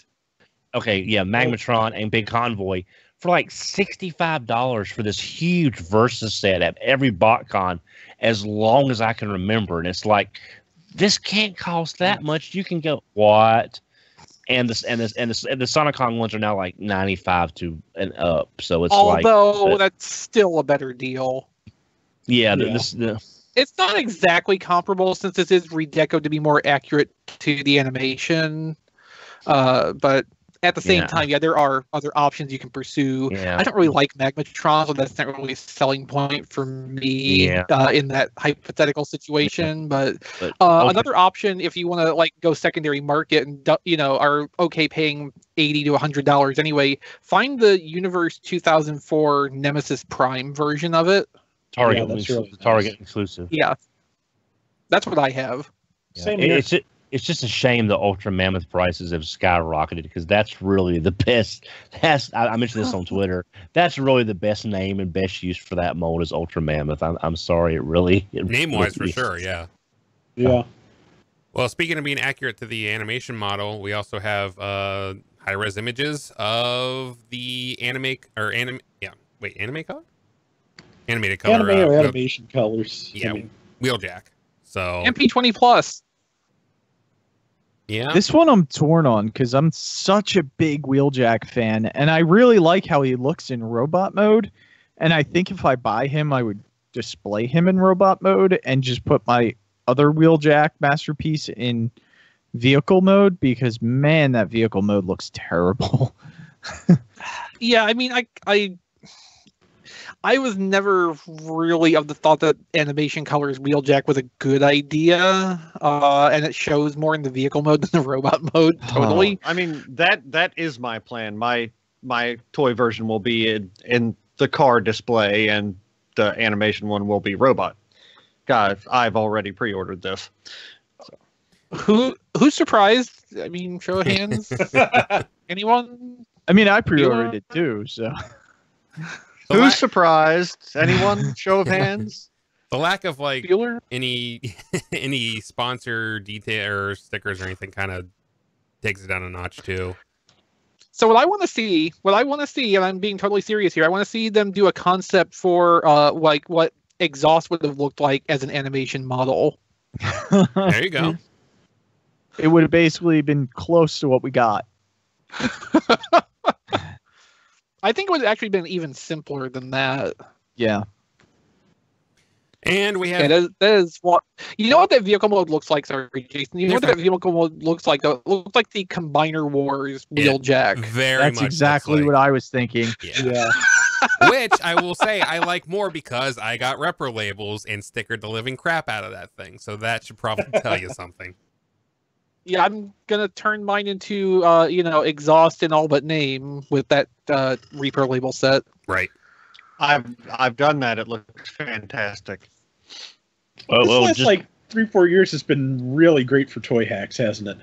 Okay, yeah, Magmatron and Big Convoy for like $65 for this huge Versus set at every BotCon as long as I can remember, and it's like this can't cost that much. You can go what? And the Sonic Kong ones are now like 95 to and up. So it's that's still a better deal. Yeah, it's not exactly comparable since this is redecoed to be more accurate to the animation. But at the same time, there are other options you can pursue. Yeah. I don't really like Magmatron, so that's not really a selling point for me in that hypothetical situation. But another option, if you want to like go secondary market and are okay paying $80 to $100 anyway, find the Universe 2004 Nemesis Prime version of it. Target exclusive. Yeah, that's what I have. Yeah. Same here. It's just a shame the Ultra Mammoth prices have skyrocketed because that's really the best. I mentioned this on Twitter. That's really the best name and best use for that mold is Ultra Mammoth. I'm sorry, name-wise for sure. Yeah. Yeah. Well, speaking of being accurate to the animation model, we also have high-res images of the anime color? Animated color. Anime or animation colors. Yeah, I mean, Wheeljack. So MP20 plus. yeah, This one I'm torn on because I'm such a big Wheeljack fan, and I really like how he looks in robot mode. And I think if I buy him, I would display him in robot mode and just put my other Wheeljack masterpiece in vehicle mode, because man, that vehicle mode looks terrible. Yeah, I mean, I was never really of the thought that animation colors Wheeljack was a good idea, and it shows more in the vehicle mode than the robot mode. Totally. I mean, that is my plan. My toy version will be in the car display, and the animation one will be robot. God, I've already pre-ordered this. Who's surprised? I mean, show of hands. Anyone? I mean, I pre-ordered it too, so. Who's surprised? Anyone? Show of hands. the lack of like Bueller? any sponsor detail or stickers or anything kind of takes it down a notch too. So what I want to see, and I'm being totally serious here, I want to see them do a concept for like what exhaust would have looked like as an animation model. There you go. It would have basically been close to what we got. I think it would have actually been even simpler than that. Yeah. And we have that is what you know what that vehicle mode looks like. Sorry, Jason. You know what that vehicle mode looks like? Though? It looks like the Combiner Wars Wheeljack. very That's much exactly looks what I was thinking. Yeah. Which I will say I like more because I got repro labels and stickered the living crap out of that thing. So that should probably tell you something. Yeah, I'm gonna turn mine into exhaust in all but name with that repro label set. Right. I've done that. It looks fantastic. This last like 3-4 years has been really great for toy hacks, hasn't it?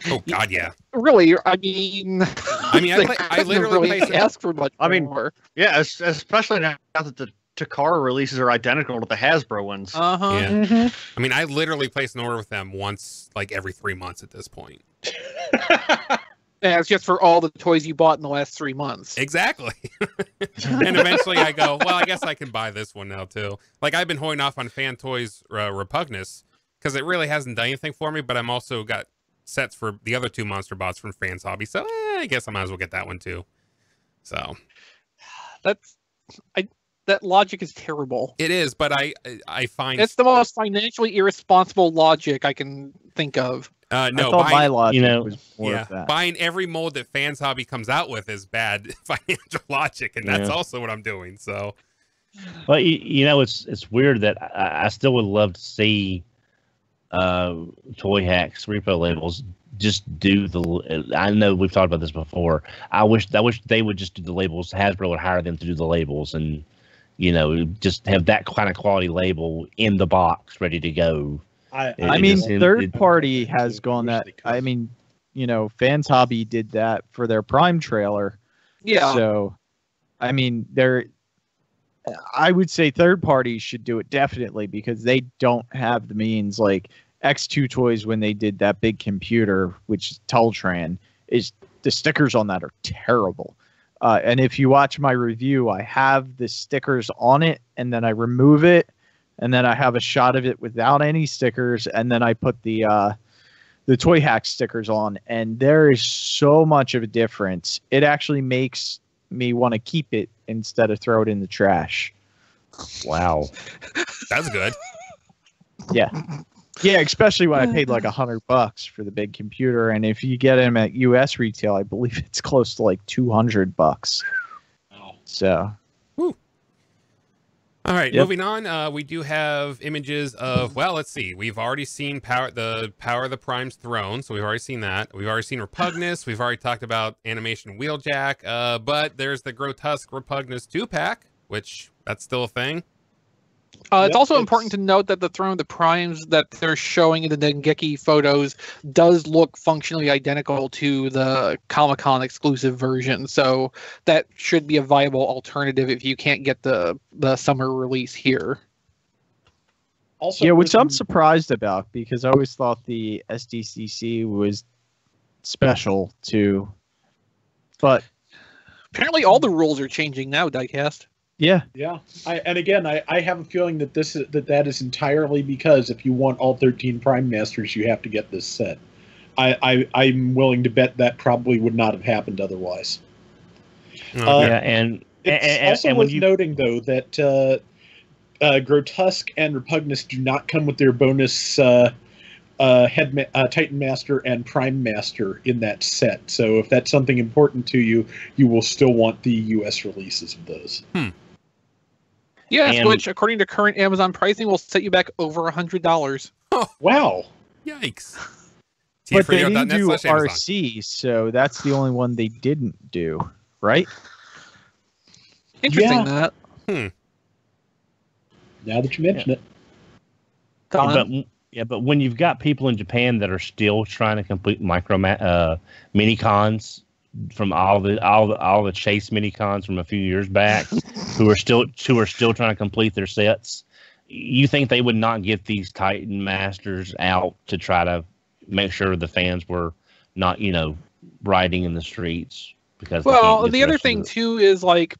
Oh God, yeah. Really, I mean, I literally really ask for much more. Yeah, especially now that the Takara releases are identical to the Hasbro ones. Uh huh. Yeah. Mm-hmm. I mean, I literally place an order with them once, like every 3 months at this point. Yeah, it's just for all the toys you bought in the last 3 months. Exactly. And eventually I go, well, I guess I can buy this one now too. Like I've been holding off on Fan Toys Repugnus because it really hasn't done anything for me, but I'm also got sets for the other 2 Monster Bots from Fans Hobby, so I guess I might as well get that one too. So that logic is terrible. it is, but I find It's the most financially irresponsible logic I can think of. no, I thought my logic was more of that. buying every mold that Fans Hobby comes out with is bad financial logic, and that's also what I'm doing. So, well, it's weird that I still would love to see Toy Hacks repo labels just do the. I know we've talked about this before. I wish they would just do the labels. Hasbro would hire them to do the labels, and just have that kind of quality label in the box ready to go. I mean, third party has gone that. I mean, Fans Hobby did that for their Prime trailer. Yeah. So, I mean, I would say third parties should do it definitely because they don't have the means. Like X2 Toys, when they did that big computer, which is Teltran, the stickers on that are terrible. And if you watch my review, I have the stickers on it, and then I remove it. And then I have a shot of it without any stickers, and then I put the Toy Hack stickers on, and there is so much of a difference. It actually makes me want to keep it instead of throw it in the trash. Wow, that's good. Yeah, especially when I paid like $100 for the big computer, and if you get them at U.S. retail, I believe it's close to like $200. Wow. So. All right, moving on. We do have images of, well, let's see. We've already seen the Power of the Prime's Throne, so we've already seen that. We've already seen Repugnus. We've already talked about Animation Wheeljack. But there's the Grotesque Repugnus 2-pack, which that's still a thing. It's also important to note that the Throne of the Primes that they're showing in the Dengeki photos does look functionally identical to the Comic-Con exclusive version, so that should be a viable alternative if you can't get the summer release here. Also, which I'm surprised about because I always thought the SDCC was special to But Apparently, all the rules are changing now, Diecast. yeah, Yeah, I have a feeling that that is entirely because if you want all 13 Prime Masters, you have to get this set. I'm willing to bet that probably would not have happened otherwise. Yeah, and It's also worth noting, though, that Grotesque and Repugnus do not come with their bonus Titan Master and Prime Master in that set. So if that's something important to you, you will still want the U.S. releases of those. Yes, And- which, according to current Amazon pricing, will set you back over $100. Wow. Yikes. but they didn't do tfradio.net/Amazon. RC, so that's the only one they didn't do, right? Interesting, Yeah. that. Now that you mention it. Don? But when you've got people in Japan that are still trying to complete mini cons from all the Chase mini cons from a few years back, who are still trying to complete their sets, you think they would not get these Titan Masters out to try to make sure the fans were not, riding in the streets because they can't Well, get the other rest of thing, too, is, like,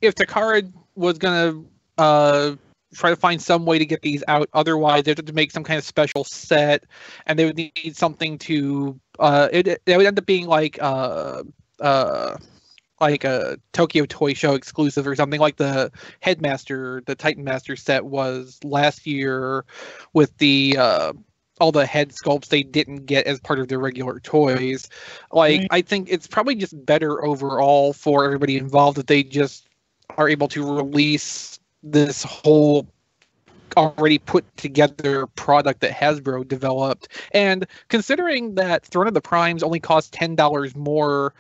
if Takara was going to try to find some way to get these out, otherwise they have to make some kind of special set, and they would need something to... it would end up being like a Tokyo Toy Show exclusive or something, like the Headmaster, the Titan Master set was last year with the all the head sculpts they didn't get as part of their regular toys. Like, I think it's probably just better overall for everybody involved that they just are able to release this whole already put together product that Hasbro developed. And considering that Throne of the Primes only costs $10 more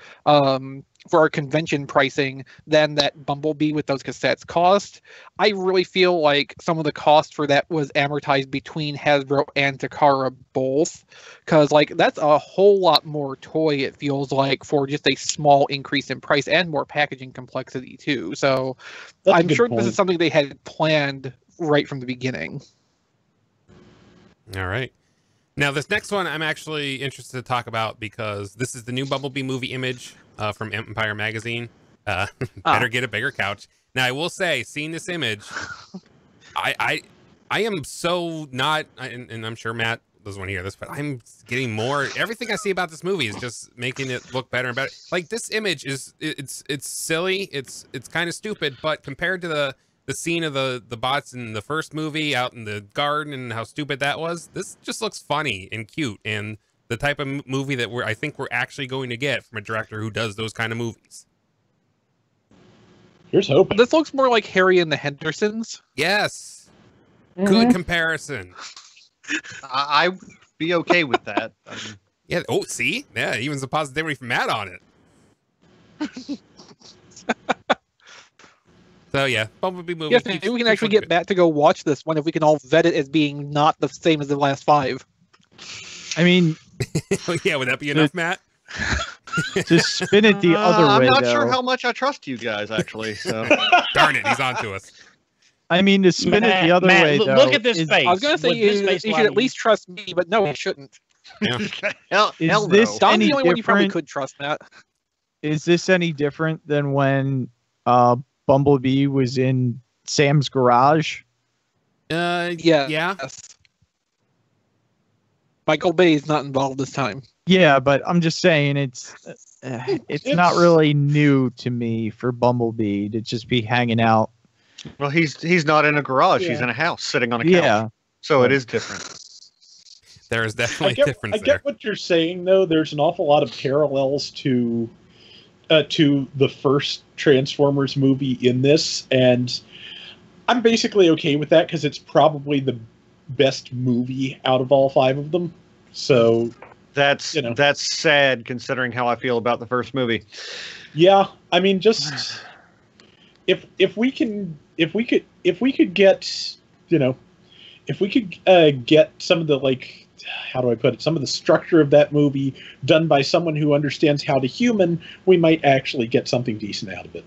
for our convention pricing than that Bumblebee with those cassettes cost, I really feel like some of the cost for that was amortized between Hasbro and Takara both, because like that's a whole lot more toy, it feels like, for just a small increase in price and more packaging complexity too. So That's a I'm good sure point. this is something they had planned right from the beginning. All right. Now, this next one I'm actually interested to talk about because this is the new Bumblebee movie image from Empire Magazine. Better get a bigger couch. Now, I will say, seeing this image, I am so not, and I'm sure Matt doesn't want to hear this, but I'm getting more. Everything I see about this movie is just making it look better and better. Like, this image is, it's silly, it's kind of stupid, but compared to the scene of the bots in the first movie out in the garden and how stupid that was, this just looks funny and cute and the type of movie that I think we're actually going to get from a director who does those kind of movies. Here's hoping. This looks more like Harry and the Hendersons. Yes. Good comparison. I'd be okay with that. Yeah. Oh, see? Yeah, even some positivity from Matt on it. So yeah, Bumblebee movie. Yes, maybe we can actually get Matt to go watch this one if we can all vet it as being not the same as the last 5. I mean, Yeah, would that be enough, Matt? to spin it the other way, I'm not though. sure how much I trust you guys, actually. So Darn it, he's on to us. I mean, to spin it the other Matt, way, though. look at this is, face. I was going to say Would this you face should lie at least trust me, but no, he shouldn't. hell Is no. this- Don's Any the only one you probably different- could trust, Matt. Is this any different than when Bumblebee was in Sam's garage? Yeah. Yeah. Yes. Michael Bay's not involved this time. Yeah, but I'm just saying it's not really new to me for Bumblebee to just be hanging out. Well, he's not in a garage. He's Yeah. in a house, sitting on a couch. Yeah, So it is different. There is I definitely a difference I there. get what you're saying, though. There's an awful lot of parallels to the first Transformers movie in this, and I'm basically okay with that because it's probably the best movie out of all 5 of them. So That's You know. that's sad considering how I feel about the first movie. yeah, I mean, just if we could get, if we could get some of the, like, how do I put it, some of the structure of that movie done by someone who understands how to human, we might actually get something decent out of it.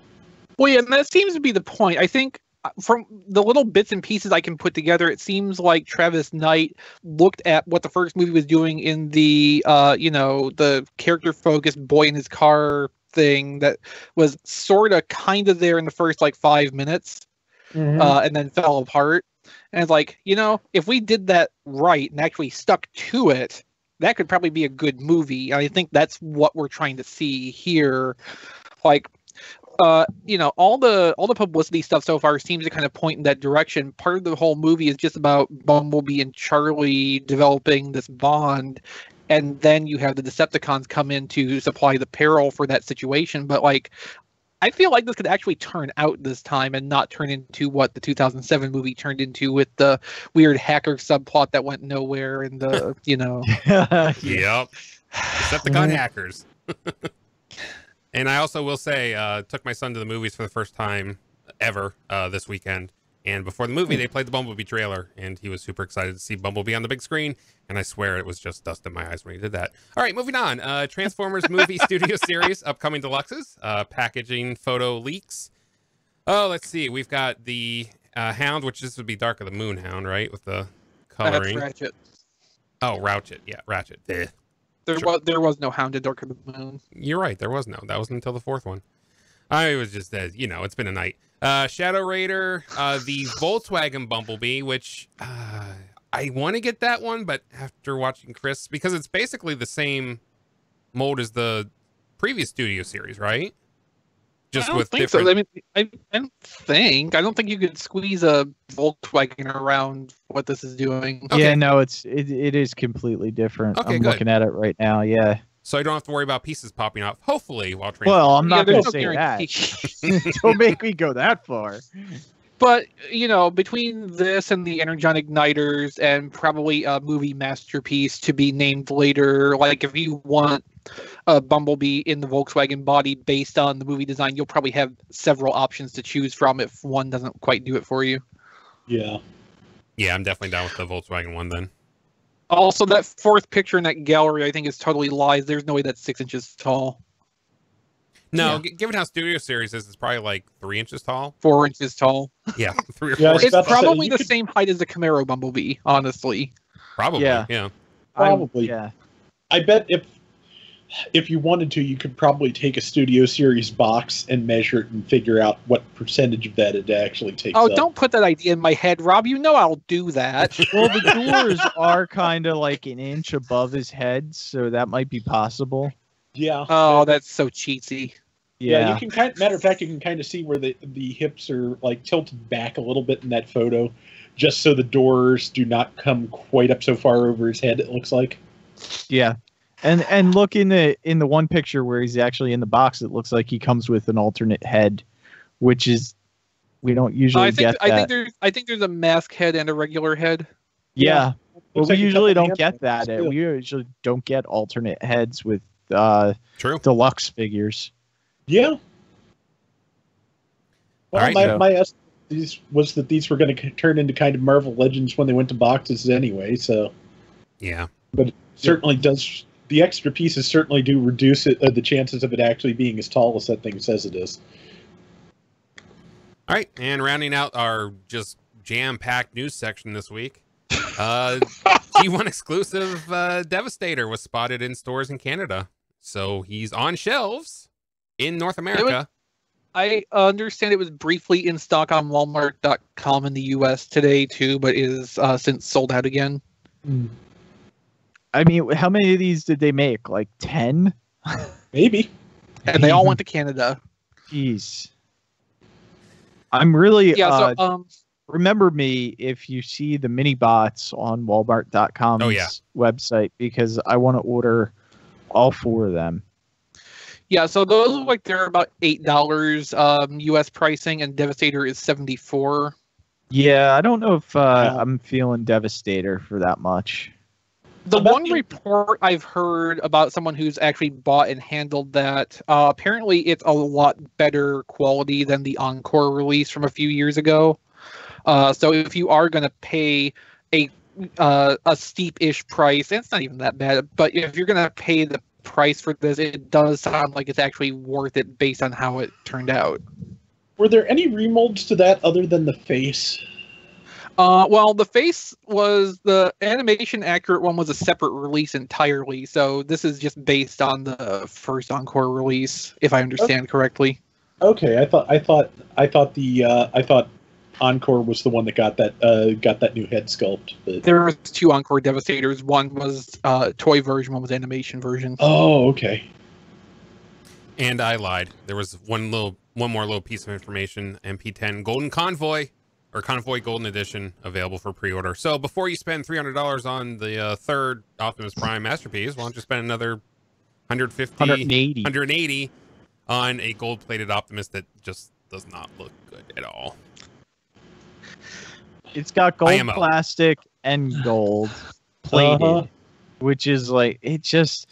Well, yeah, and that seems to be the point. I think from the little bits and pieces I can put together, it seems like Travis Knight looked at what the first movie was doing in the, the character-focused boy in his car thing that was sort of kind of there in the first like 5 minutes, and then fell apart. And it's like, if we did that right and actually stuck to it, that could probably be a good movie. And I think that's what we're trying to see here. Like, all the publicity stuff so far seems to kind of point in that direction. Part of the whole movie is just about Bumblebee and Charlie developing this bond, and then you have the Decepticons come in to supply the peril for that situation. But like, I feel like this could actually turn out this time and not turn into what the 2007 movie turned into with the weird hacker subplot that went nowhere and the, Yep. Decepticon hackers. And I also will say, took my son to the movies for the first time ever this weekend. And before the movie, they played the Bumblebee trailer, and he was super excited to see Bumblebee on the big screen. And I swear it was just dust in my eyes when he did that. All right, moving on. Transformers movie studio series, upcoming deluxes, packaging photo leaks. Oh, let's see. We've got the Hound, which this would be Dark of the Moon Hound, right? With the coloring. That's Ratchet. Oh, Ratchet. Yeah, Ratchet. There was no Hound in Dark of the Moon. You're right. There was no. That wasn't until the fourth one. I was just, it's been a night. Shadow Raider, the Volkswagen Bumblebee, which I want to get that one, but after watching Chris, because it's basically the same mold as the previous studio series, right? Just with different. So. I mean, I don't think you could squeeze a Volkswagen around what this is doing. Okay. Yeah, no, it is completely different. Okay, I'm good. looking at it right now. Yeah. So I don't have to worry about pieces popping off. Hopefully, while training. Well, I'm not going to no say guarantee. that. Don't make me go that far. But, between this and the Energon Igniters and probably a movie masterpiece to be named later, like if you want a Bumblebee in the Volkswagen body based on the movie design, you'll probably have several options to choose from if one doesn't quite do it for you. Yeah. Yeah, I'm definitely down with the Volkswagen one then. Also, that fourth picture in that gallery, I think, is totally lies. There's no way that's 6 inches tall. No, given how Studio Series is, it's probably like 3 inches tall. 4 inches tall. Yeah, 3 or 4 Yeah, inches It's about to tall. say, probably you the could- same height as the Camaro Bumblebee, honestly. Probably, yeah. Probably. Yeah. I bet if you wanted to, you could probably take a Studio Series box and measure it and figure out what percentage of that it actually takes Oh, up. don't put that idea in my head, Rob. You know I'll do that. Well, the doors are kind of like an inch above his head, so that might be possible. Yeah. Oh, that's so cheesy. Yeah, you can matter of fact, you can kind of see where the hips are like tilted back a little bit in that photo, just so the doors do not come quite up so far over his head. It looks like. Yeah. And look in the one picture where he's actually in the box, it looks like he comes with an alternate head, which is we don't usually get that. I think there's a mask head and a regular head. Yeah. But Looks we like a usually couple don't get hands that. too. We usually don't get alternate heads with True. deluxe figures. Yeah. Well, All right, my estimate was that these were going to turn into kind of Marvel Legends when they went to boxes anyway. So, Yeah. but it certainly does. The extra pieces certainly do reduce the chances of it actually being as tall as that thing says it is. All right, and rounding out our just jam-packed news section this week, G1 exclusive Devastator was spotted in stores in Canada. So he's on shelves in North America. I understand it was briefly in stock on Walmart.com in the U.S. today, too, but is since sold out again. I mean, how many of these did they make? Like 10? Maybe. And they all went to Canada. Jeez. I'm really... Yeah, so... remember me if you see the mini bots on Walmart.com's website, because I want to order all 4 of them. Yeah, so those look like they're about $8 U.S. pricing, and Devastator is $74. Yeah, I don't know if I'm feeling Devastator for that much. The one report I've heard about someone who's actually bought and handled that, apparently it's a lot better quality than the Encore release from a few years ago. So if you are going to pay a steep-ish price, and it's not even that bad, but if you're going to pay the price for this, it does sound like it's actually worth it based on how it turned out. Were there any remolds to that other than the face? Well, the animation accurate one was a separate release entirely, so this is just based on the first Encore release, if I understand correctly. Okay, I thought Encore was the one that got that new head sculpt. But... There was 2 Encore Devastators. One was toy version, one was animation version. Oh, okay. And I lied. There was one more little piece of information. MP10 Golden Convoy, or Convoy Golden Edition, available for pre-order. So before you spend $300 on the third Optimus Prime Masterpiece, why don't you spend another 180 on a gold-plated Optimus that just does not look good at all. It's got gold plastic and gold plated, which is like, it just,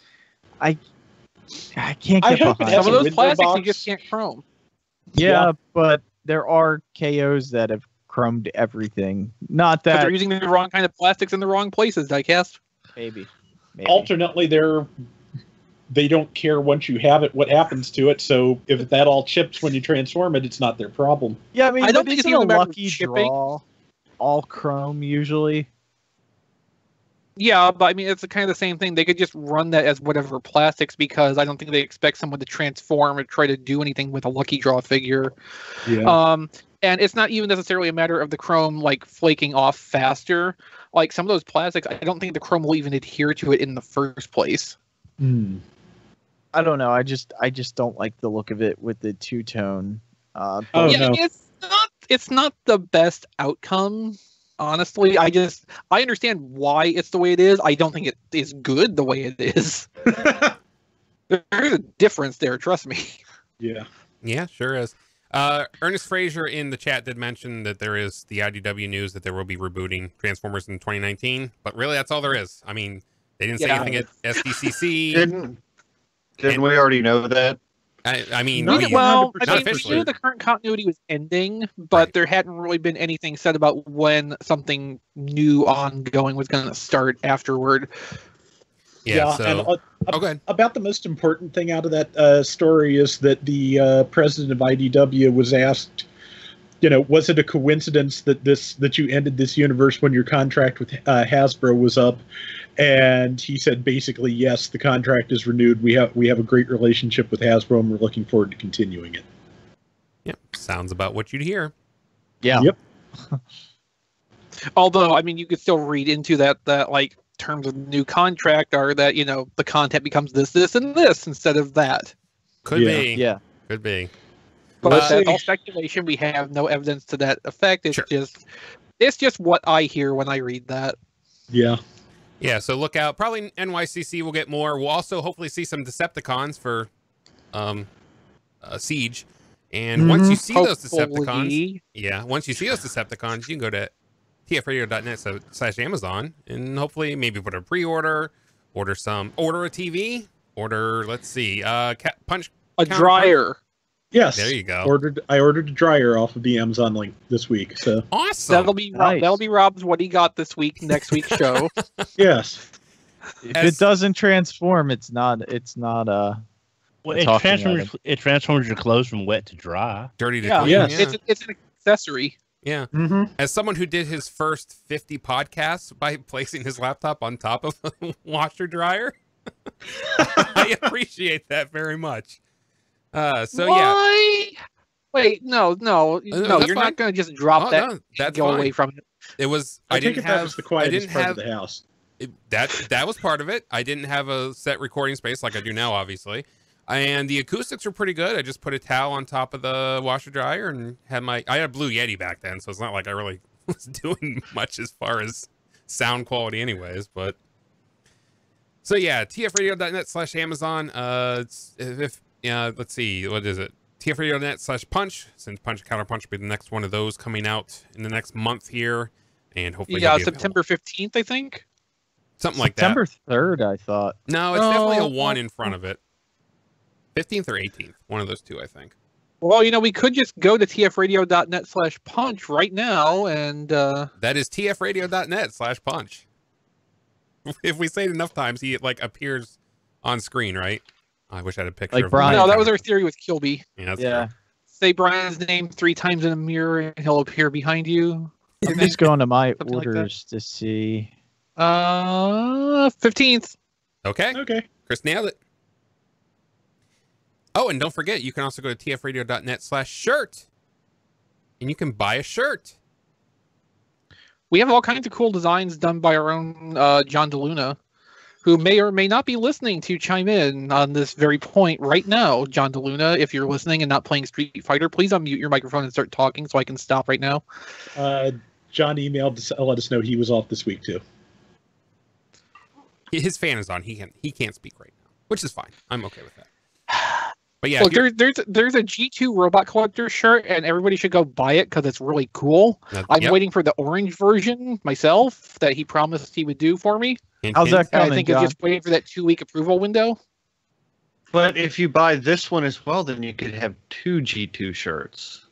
I can't get behind some of those plastics you just can't chrome. Yeah, but there are KOs that have chromed everything. Not that but they're using the wrong kind of plastics in the wrong places, diecast. Maybe. Alternately, they don't care once you have it what happens to it. So if that all chips when you transform it, it's not their problem. Yeah, I mean, I don't think it's even a lucky draw. All chrome usually. Yeah, but I mean, it's kind of the same thing. They could just run that as whatever plastics, because I don't think they expect someone to transform or try to do anything with a lucky draw figure. Yeah. And it's not even necessarily a matter of the chrome like flaking off faster. Like some of those plastics, I don't think the chrome will even adhere to it in the first place. I don't know. I just don't like the look of it with the two-tone. No. It's not the best outcome. Honestly, I understand why it's the way it is. I don't think it is good the way it is. There's a difference there, trust me. Yeah. Yeah, sure is. Ernest Fraser in the chat did mention that there is the IDW news that there will be rebooting Transformers in 2019, but really that's all there is. I mean, they didn't say anything at SDCC. Didn't we already know that? I mean, we knew officially. the current continuity was ending, but there hadn't really been anything said about when something new ongoing was going to start afterward. Yeah, so... and about the most important thing out of that story is that the president of IDW was asked, was it a coincidence that you ended this universe when your contract with Hasbro was up? And he said basically, yes, the contract is renewed. We have a great relationship with Hasbro, and we're looking forward to continuing it. Yep, sounds about what you'd hear. Yeah. Yep. Although, I mean, you could still read into that like terms of the new contract are that the content becomes this, and this instead of that. Could be. Yeah. Could be. But that's all speculation. We have no evidence to that effect. It's just what I hear when I read that. Yeah. Yeah, so look out. Probably NYCC will get more. We'll also hopefully see some Decepticons for Siege. And once you see those Decepticons, once you see those Decepticons, you can go to tfradio.net/Amazon and hopefully maybe put a pre-order, order a TV, let's see, punch a dryer. Yes, there you go. I ordered a dryer off of the Amazon link this week. So awesome. That'll be Rob's what he got this week. Next week's show. Yes. If it doesn't transform, it's not. Well, it transforms your clothes from wet to dry, dirty to clean. Yes. Yeah. It's an accessory. Yeah. Mm-hmm. As someone who did his first 50 podcasts by placing his laptop on top of a washer dryer, I appreciate that very much. Why? Wait, no, you're not going to just drop that. No, that's go fine. away from it. It was. I think that was the quietest part of the house. That was part of it. I didn't have a set recording space like I do now, obviously, and the acoustics were pretty good. I just put a towel on top of the washer dryer and I had a Blue Yeti back then, so it's not like I really was doing much as far as sound quality, anyways. But so yeah, tfradio.net/Amazon. Let's see, what is it? tfradio.net/punch, since Punch and Counterpunch will be the next one of those coming out in the next month here, and hopefully September 15th, I think. Something like that. September 3rd, I thought. No, it's definitely a 1 in front of it. 15th or 18th, one of those two, I think. Well, we could just go to tfradio.net/punch right now, and that is tfradio.net/punch. If we say it enough times, he appears on screen, right? I wish I had a picture like of Brian. No, that was our theory with Kilby. Yeah. Say Brian's name 3 times in a mirror, and he'll appear behind you. I'm just going to my Something like that. orders to see. 15th. Okay. Okay. Chris nailed it. Oh, and don't forget, you can also go to tfradio.net/shirt. And you can buy a shirt. We have all kinds of cool designs done by our own John DeLuna, who may or may not be listening to chime in on this very point right now. John DeLuna, if you're listening and not playing Street Fighter, please unmute your microphone and start talking so I can stop right now. John emailed to let us know he was off this week too. His fan is on. He can't speak right now, which is fine. I'm okay with that. But yeah, Look, there's a G2 Robot Collector shirt, and everybody should go buy it because it's really cool. I'm waiting for the orange version myself that he promised he would do for me. How's that And I coming, think John? it's just waiting for that 2-week approval window. But if you buy this one as well, then you could have 2 G2 shirts.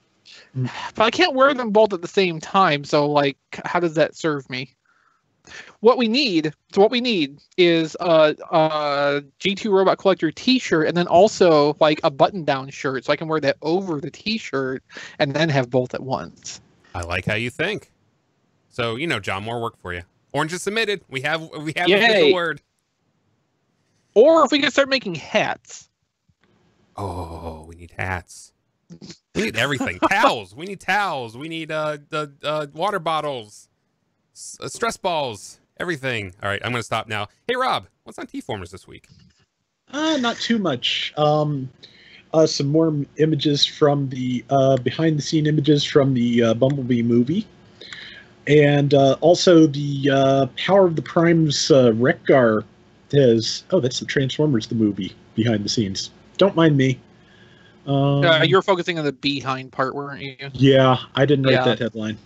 But I can't wear them both at the same time, so like, how does that serve me? What we need is a G2 Robot Collector T-shirt, and then also like a button-down shirt, so I can wear that over the T-shirt, and then have both at once. I like how you think. So John, more work for you. Orange is submitted. We have Yay. the word. Or if we can start making hats. Oh, we need hats. We need everything. Towels. We need towels. We need the water bottles. Stress balls, everything. All right, I'm going to stop now. Hey, Rob, what's on T-Formers this week? Not too much. Some more images from the behind-the-scene images from the Bumblebee movie. And also the Power of the Prime's Wreck-Gar has... Oh, that's the Transformers, the movie, behind the scenes. Don't mind me. You were focusing on the behind part, weren't you? Yeah, I didn't write that headline.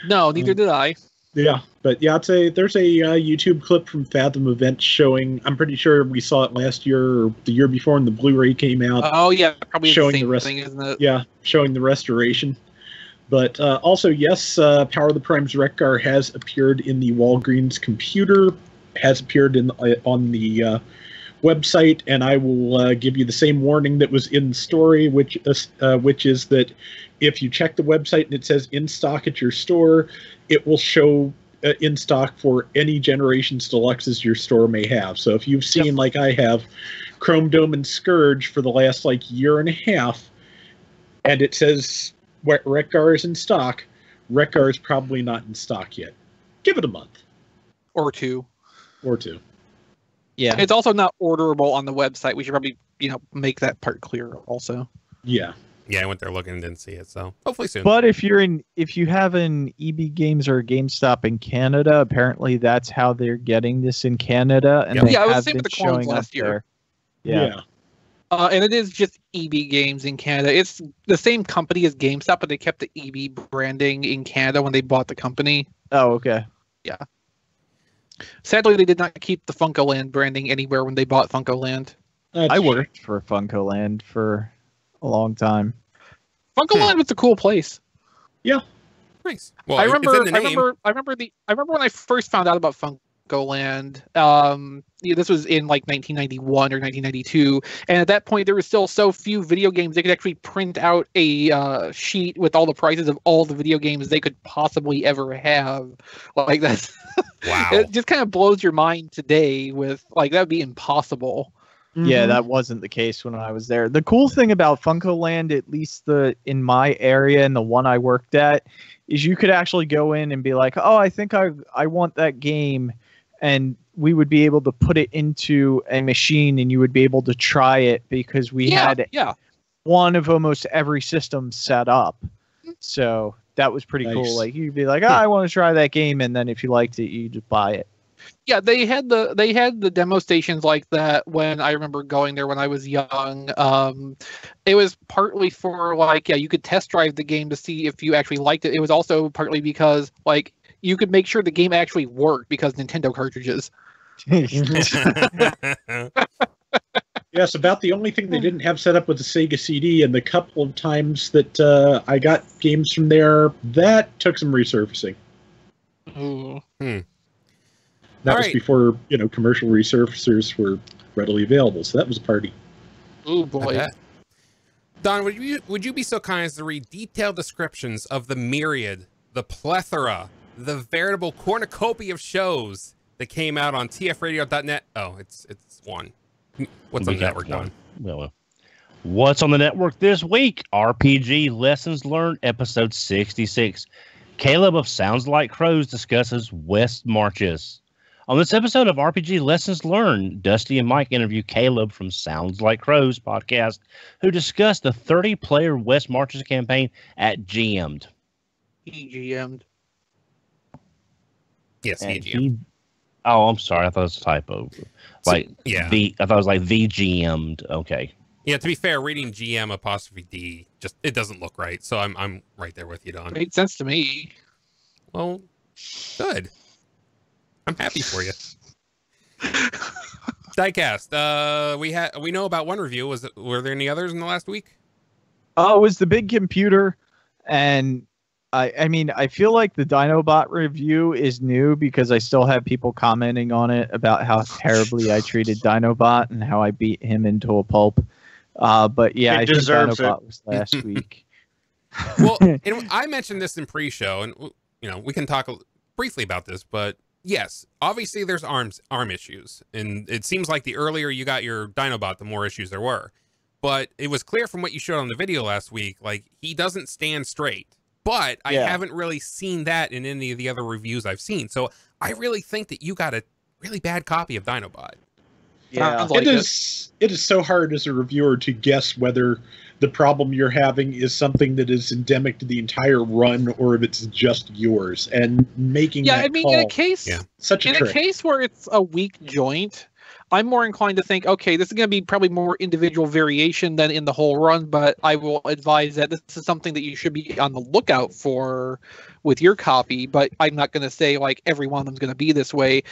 No, neither did I. Yeah, but yeah, there's a YouTube clip from Fathom Events showing. I'm pretty sure we saw it last year or the year before when the Blu-ray came out. Oh yeah, probably showing the same thing, isn't it? Yeah, showing the restoration. But also, yes, Power of the Prime's Wreck-Gar has appeared in the Walgreens computer, has appeared on the website, and I will give you the same warning that was in the story, which is that if you check the website and it says in stock at your store, it will show in stock for any Generations Deluxes your store may have. So if you've seen, like I have, Chrome Dome and Scourge for the last year and a half, and it says Wreck-Gar is in stock, Wreck-Gar is probably not in stock yet. Give it a month. Or two. Yeah. It's also not orderable on the website. We should probably, make that part clear also. Yeah. Yeah, I went there looking and didn't see it, so hopefully soon. But if you have an EB Games or a GameStop in Canada, apparently that's how they're getting this in Canada, and they I was have saying been with the clones showing up last year. there. Yeah. And it is just EB Games in Canada. It's the same company as GameStop, but they kept the EB branding in Canada when they bought the company. Oh, okay. Yeah. Sadly, they did not keep the FuncoLand branding anywhere when they bought FuncoLand. I worked for FuncoLand for a long time. FuncoLand was a cool place. Yeah. Nice. Well, I it's in the name. remember when I first found out about FuncoLand. This was in 1991 or 1992, and at that point there were still so few video games they could actually print out a sheet with all the prices of all the video games they could possibly ever have. Like that's Wow. It just kind of blows your mind today. With that would be impossible. Yeah, that wasn't the case when I was there. The cool thing about FuncoLand, at least in my area and the one I worked at, is you could actually go in and be like, oh, I think I want that game, and we would be able to put it into a machine and you would be able to try it because we had one of almost every system set up. So that was pretty cool. You'd be like, oh, I want to try that game, and then if you liked it, you just buy it. Yeah, they had the demo stations like that when I remember going there when I was young. It was partly for you could test drive the game to see if you actually liked it. It was also partly because you could make sure the game actually worked because Nintendo cartridges. Yes, about the only thing they didn't have set up with the Sega CD, and the couple of times that I got games from there, that took some resurfacing. Ooh. That was before commercial resurfacers were readily available, so that was a party. Oh boy. Don, would you be so kind as to read detailed descriptions of the myriad the plethora, the veritable cornucopia of shows that came out on tfradio.net. Oh, it's one. What's on the network, Don? Well, what's on the network this week? RPG Lessons Learned, episode 66. Caleb of Sounds Like Crows discusses West Marches. On this episode of RPG Lessons Learned, Dusty and Mike interview Caleb from Sounds Like Crows podcast, who discussed the 30-player West Marches campaign at GM'd. He GM'd. Yes, he GM'd. Oh, I'm sorry. I thought it was a typo. Like, so, yeah. I thought it was like the GM'd. Okay. Yeah, to be fair, reading GM apostrophe D, just it doesn't look right. So I'm right there with you, Don. Made sense to me. Well, good. I'm happy for you. Diecast. We know about one review. Were there any others in the last week? Oh, it was the big computer, and I mean, I feel like the Dinobot review is new because I still have people commenting on it about how terribly I treated Dinobot and how I beat him into a pulp. But yeah, I think Dinobot was last week. Well, I mentioned this in pre-show, and we can talk briefly about this, but yes, obviously there's arm issues, and it seems like the earlier you got your Dinobot, the more issues there were. But it was clear from what you showed on the video last week, like he doesn't stand straight. But I haven't really seen that in any of the other reviews I've seen. So I really think that you got a really bad copy of Dinobot. Yeah, it is so hard as a reviewer to guess whether the problem you're having is something that is endemic to the entire run or if it's just yours. And making that call, in a case, such a trick. A case where it's a weak joint, I'm more inclined to think, okay, this is going to be probably more individual variation than in the whole run, but I will advise that this is something that you should be on the lookout for with your copy, but I'm not going to say, like, every one of them is going to be this way.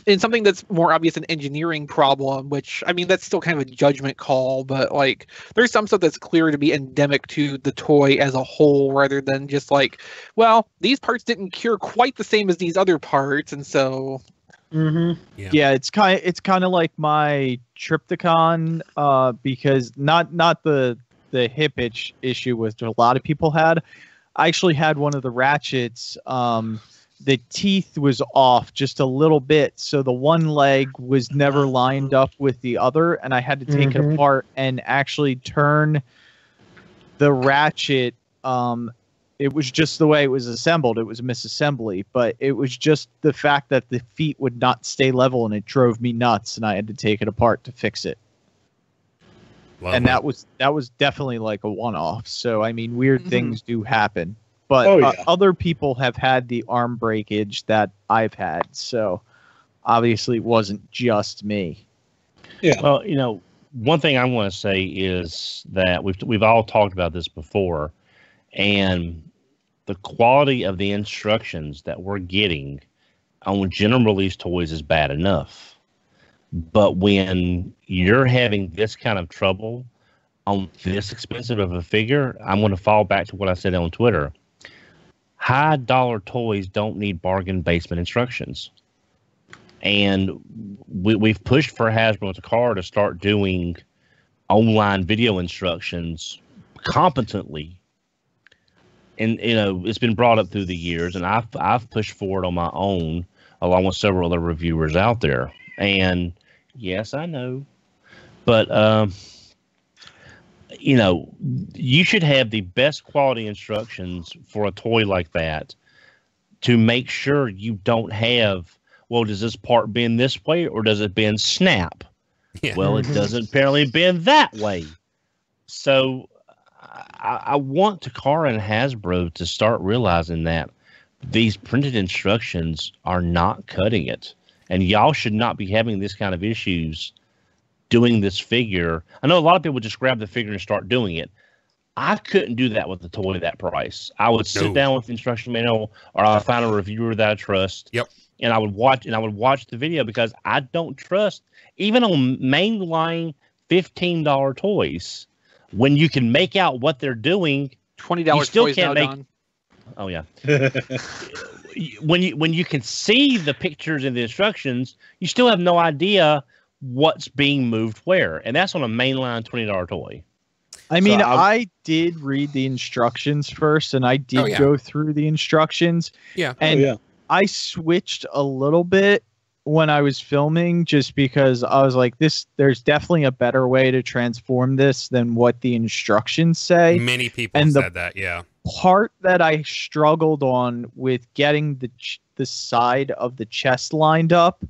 In something that's more obvious, an engineering problem, which, I mean, that's still kind of a judgment call, but, like, there's some stuff that's clear to be endemic to the toy as a whole, rather than just like, well, these parts didn't cure quite the same as these other parts, and so... Mm-hmm. Yeah, it's kind of like my Triptychon, because not the hip issue which a lot of people had. I actually had one of the ratchets. The teeth was off just a little bit, so the one leg was never lined up with the other, and I had to take it apart and actually turn the ratchet. It was just the way it was assembled. It was a misassembly, but it was just the fact that the feet would not stay level, and it drove me nuts, and I had to take it apart to fix it. Wow. And that was definitely like a one-off. So, I mean, weird things do happen. But other people have had the arm breakage that I've had, so obviously it wasn't just me. Yeah. Well, one thing I want to say is that we've all talked about this before, and the quality of the instructions that we're getting on general release toys is bad enough. But when you're having this kind of trouble on this expensive of a figure, I'm going to fall back to what I said on Twitter. High dollar toys don't need bargain basement instructions. And we've pushed for Hasbro and Takara to start doing online video instructions competently. And, it's been brought up through the years, and I've pushed for it on my own, along with several other reviewers out there. And yes, I know, but, you should have the best quality instructions for a toy like that to make sure you don't have, well, does this part bend this way or does it bend snap? Yeah. Well, it doesn't apparently bend that way. So I want Takara and Hasbro to start realizing that these printed instructions are not cutting it. And y'all should not be having this kind of issues doing this figure. I know a lot of people just grab the figure and start doing it. I couldn't do that with the toy at that price. I would sit down with the instruction manual, or I would find a reviewer that I trust. Yep. And I would watch the video, because I don't trust, even on mainline $15 toys, when you can make out what they're doing. $20 toys now, Don. Oh yeah. when you can see the pictures and the instructions, you still have no idea what's being moved where, and that's on a mainline $20 toy. I mean, I did read the instructions first, and I did go through the instructions. Yeah. And I switched a little bit when I was filming, just because I was like, there's definitely a better way to transform this than what the instructions say. Many people said that, yeah. Part that I struggled on with getting the side of the chest lined up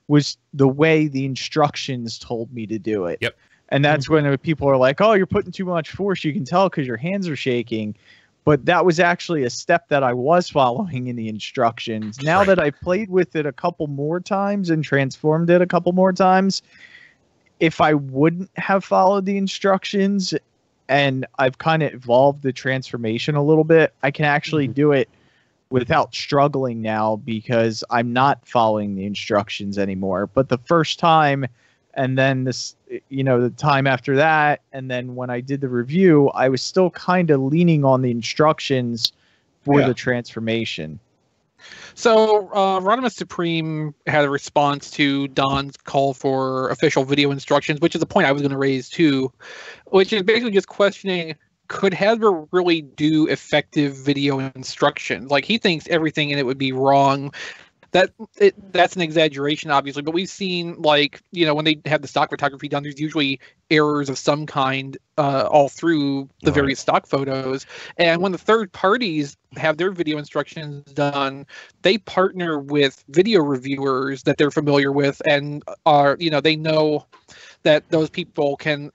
was the way the instructions told me to do it. Yep. And that's when people are like, oh, you're putting too much force. You can tell because your hands are shaking. But that was actually a step that I was following in the instructions. Now that I've played with it a couple more times and transformed it a couple more times, if I wouldn't have followed the instructions and I've kind of evolved the transformation a little bit, I can actually do it without struggling now because I'm not following the instructions anymore. But the first time, and then the time after that, and then when I did the review, I was still kind of leaning on the instructions for the transformation. So, Rodimus Supreme had a response to Don's call for official video instructions, which is the point I was going to raise too, which is basically just questioning, could Hasbro really do effective video instructions? Like, he thinks everything in it would be wrong. That's an exaggeration, obviously, but we've seen, like, when they have the stock photography done, there's usually errors of some kind all through the various stock photos. And when the third parties have their video instructions done, they partner with video reviewers that they're familiar with, and they know that those people can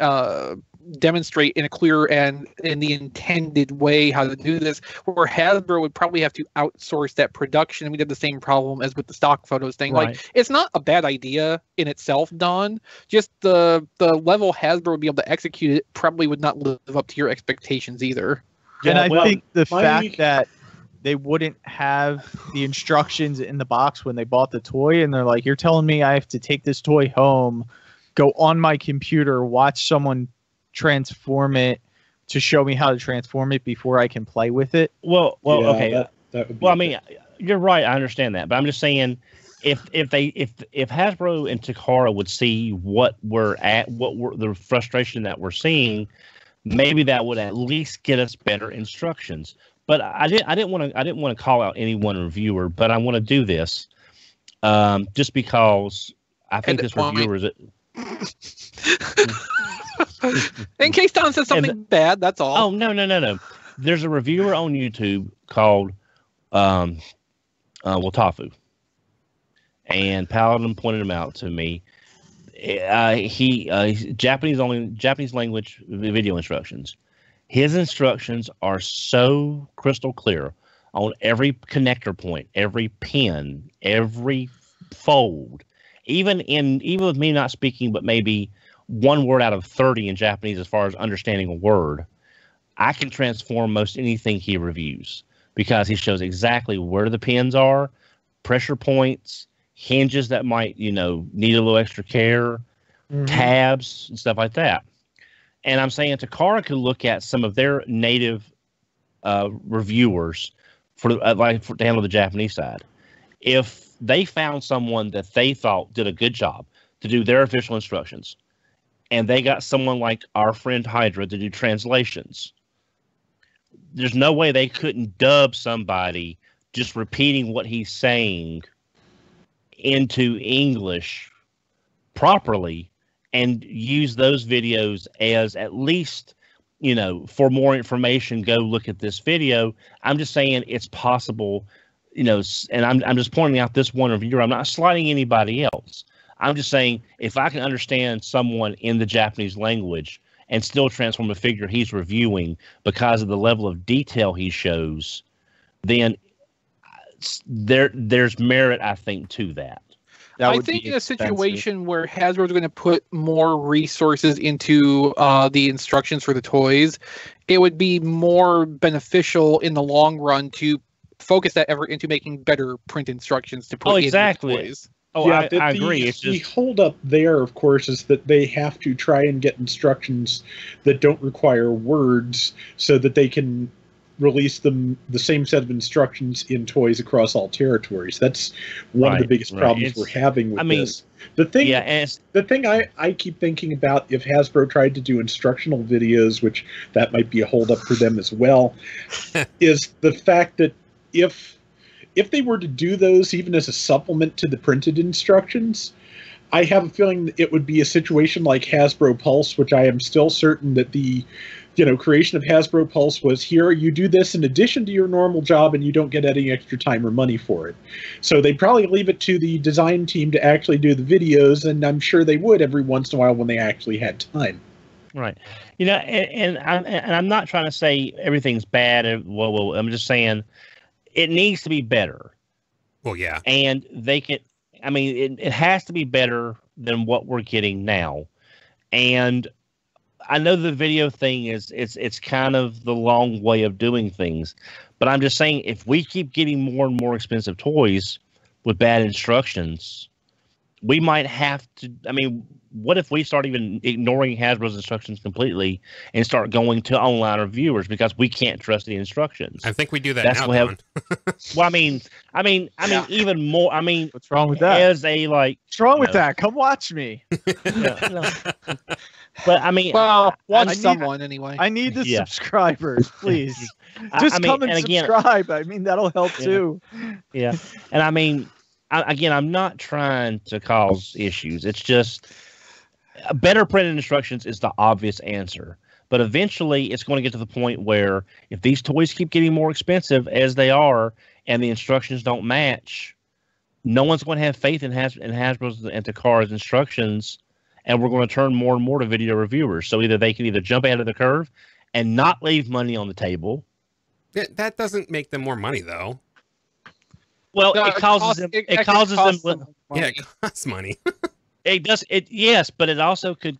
demonstrate in a clear and in the intended way how to do this, where Hasbro would probably have to outsource that production. And we did the same problem as with the stock photos thing. Like, it's not a bad idea in itself, Don. Just the level Hasbro would be able to execute it probably would not live up to your expectations either. And I think the fact that they wouldn't have the instructions in the box when they bought the toy, and they're like, you're telling me I have to take this toy home, go on my computer, watch someone transform it to show me how to transform it before I can play with it. Okay. That would be I mean, you're right. I understand that, but I'm just saying, if Hasbro and Takara would see what we're the frustration that we're seeing, maybe that would at least get us better instructions. But I didn't want to call out any one reviewer, but I want to do this just because I think this reviewer is. In case Don says something bad, that's all. Oh, no. There's a reviewer on YouTube called Watafu, and Paladin pointed him out to me. He Japanese language video instructions. His instructions are so crystal clear on every connector point, every pin, every fold, even with me not speaking, but maybe one word out of 30 in Japanese as far as understanding a word, I can transform most anything he reviews because he shows exactly where the pins are, pressure points, hinges that might, need a little extra care, tabs, and stuff like that. And I'm saying Takara could look at some of their native reviewers for to handle the Japanese side. If they found someone that they thought did a good job to do their official instructions, and they got someone like our friend Hydra to do translations, there's no way they couldn't dub somebody just repeating what he's saying into English properly and use those videos as at least, for more information, go look at this video. I'm just saying it's possible, and I'm just pointing out this one reviewer. I'm not slighting anybody else. I'm just saying, if I can understand someone in the Japanese language and still transform a figure he's reviewing because of the level of detail he shows, then there's merit, I think, to that. I think in a situation where Hasbro is going to put more resources into the instructions for the toys, it would be more beneficial in the long run to focus that effort into making better print instructions to put in the toys. Oh, yeah, I agree. It's the hold up there, of course, is that they have to try and get instructions that don't require words so that they can release the same set of instructions in toys across all territories. That's one of the biggest problems we're having with this. The thing I keep thinking about, if Hasbro tried to do instructional videos, which that might be a holdup for them as well, is the fact that if they were to do those even as a supplement to the printed instructions, I have a feeling it would be a situation like Hasbro Pulse, which I am still certain that the creation of Hasbro Pulse was, here, you do this in addition to your normal job and you don't get any extra time or money for it. So they'd probably leave it to the design team to actually do the videos, and I'm sure they would every once in a while when they actually had time. Right. And I'm not trying to say everything's bad. Well, I'm just saying it needs to be better. Well, yeah. And it has to be better than what we're getting now. And I know the video thing it's kind of the long way of doing things, but I'm just saying, if we keep getting more and more expensive toys with bad instructions, we might have to. I mean, what if we start even ignoring Hasbro's instructions completely and start going to online reviewers because we can't trust the instructions? I think we do that now. Well, even more. I mean, what's wrong with that? What's wrong with that? Come watch me. But I mean, watch someone anyway. I need the subscribers, please. Just come and subscribe. I mean, that'll help too. Yeah, and I mean, I'm not trying to cause issues. It's just better printed instructions is the obvious answer. But eventually, it's going to get to the point where if these toys keep getting more expensive as they are, and the instructions don't match, no one's going to have faith in Hasbro's and Takara's instructions. And we're going to turn more and more to video reviewers. So they can jump ahead of the curve and not leave money on the table. That doesn't make them more money, though. Well, it causes them. It costs money. It does. Yes, but it also could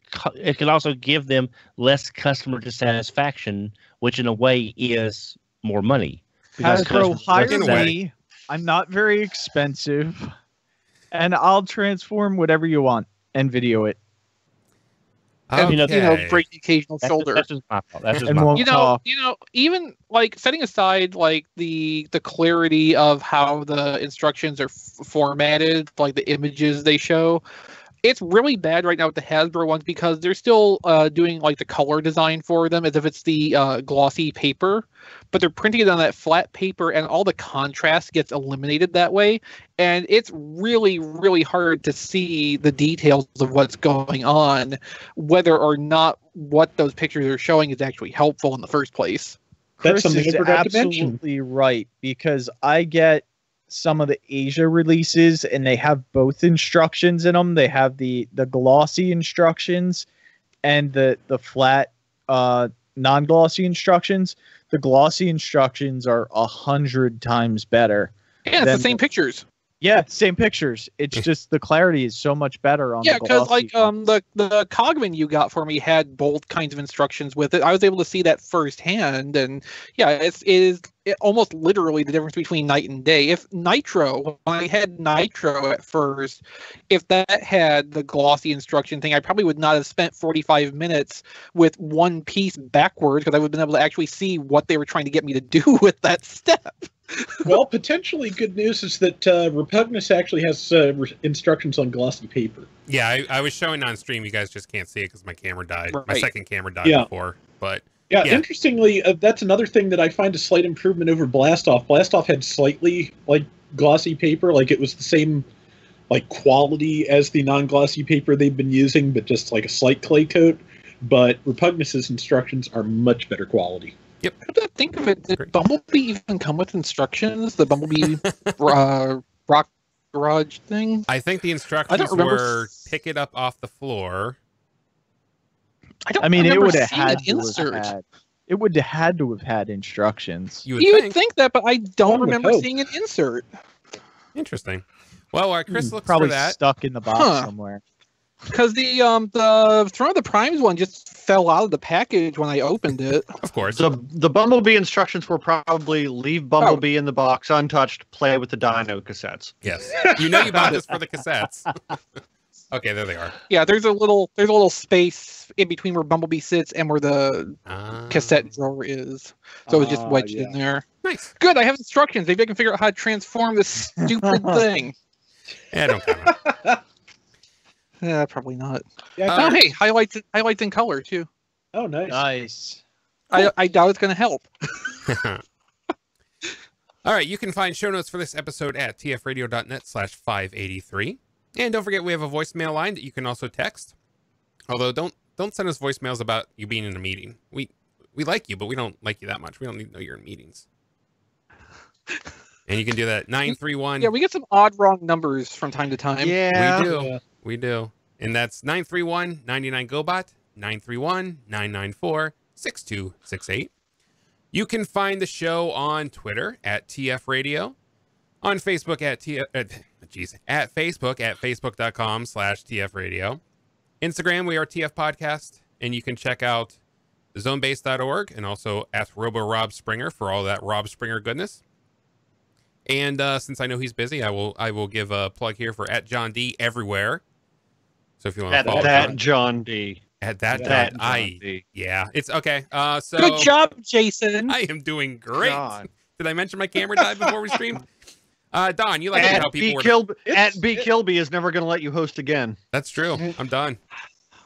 also give them less customer dissatisfaction, which in a way is more money. Hasbro, hire me. I'm not very expensive, and I'll transform whatever you want and video it. And, break the occasional shoulder. That's just my fault. That's just my fault. Even like setting aside like the clarity of how the instructions are formatted, like the images they show, it's really bad right now with the Hasbro ones because they're still doing like the color design for them as if it's the glossy paper, but they're printing it on that flat paper and all the contrast gets eliminated that way. And it's really, really hard to see the details of what's going on, whether or not what those pictures are showing is actually helpful in the first place. That's something I forgot to mention. Absolutely right, because I get some of the Asia releases and they have both instructions in them. They have the glossy instructions and the flat non-glossy instructions. The glossy instructions are 100 times better. Yeah, it's the same pictures. Yeah, same pictures. It's just the clarity is so much better on the glossy. Yeah, because like the Cogman you got for me had both kinds of instructions with it. I was able to see that firsthand, and yeah, it is almost literally the difference between night and day. If Nitro, when I had Nitro at first, if that had the glossy instruction thing, I probably would not have spent 45 minutes with one piece backwards because I would have been able to actually see what they were trying to get me to do with that step. Well, potentially good news is that Repugnus actually has instructions on glossy paper. Yeah, I was showing on stream. You guys just can't see it because my camera died. Right. My second camera died before. But yeah, interestingly, that's another thing that I find a slight improvement over Blastoff. Blastoff had slightly glossy paper, like it was the same quality as the non-glossy paper they've been using, but just like a slight clay coat. But Repugnus's instructions are much better quality. Yep. Come to think of it, did Bumblebee even come with instructions? The Bumblebee rock garage thing? I think the instructions were pick it up off the floor. I mean, it would have had to have it would have had to have had instructions. You would think that, but I don't remember seeing an insert. Interesting. Well, Chris looks probably for that. Stuck in the box somewhere. Because the Throne of the Primes one just fell out of the package when I opened it. Of course. The Bumblebee instructions were probably leave Bumblebee in the box untouched, play with the Dino cassettes. Yes. You bought this for the cassettes. Okay, there they are. Yeah, there's a little space in between where Bumblebee sits and where the cassette drawer is. So it's just wedged in there. Nice. Good, I have instructions. Maybe I can figure out how to transform this stupid thing. Yeah, don't comment. Yeah, probably not. Yeah, Oh, hey, highlights in color too. oh, nice. Nice. I doubt it's going to help. All right, you can find show notes for this episode at tfradio.net/583. And don't forget, we have a voicemail line that you can also text. Although, don't send us voicemails about you being in a meeting. We like you, but we don't like you that much. We don't need to know you're in meetings. And you can do that 931. Yeah, we get some odd wrong numbers from time to time. Yeah. We do. We do. And that's 931-99-GOBOT, 931-994-6268. You can find the show on Twitter at TF Radio, on Facebook at Facebook@Facebook.com/TF Radio. Instagram, we are TF Podcast, and you can check out zonebase.org and also at Rob Springer for all that Rob Springer goodness. And since I know he's busy, I will give a plug here for at John D everywhere. So if you want to follow John D. At that John I D. yeah, it's okay. So Good job, Jason. I am doing great. John. Did I mention my camera died before we streamed? Don, you like to tell people At B Kilby is never going to let you host again. That's true. I'm done.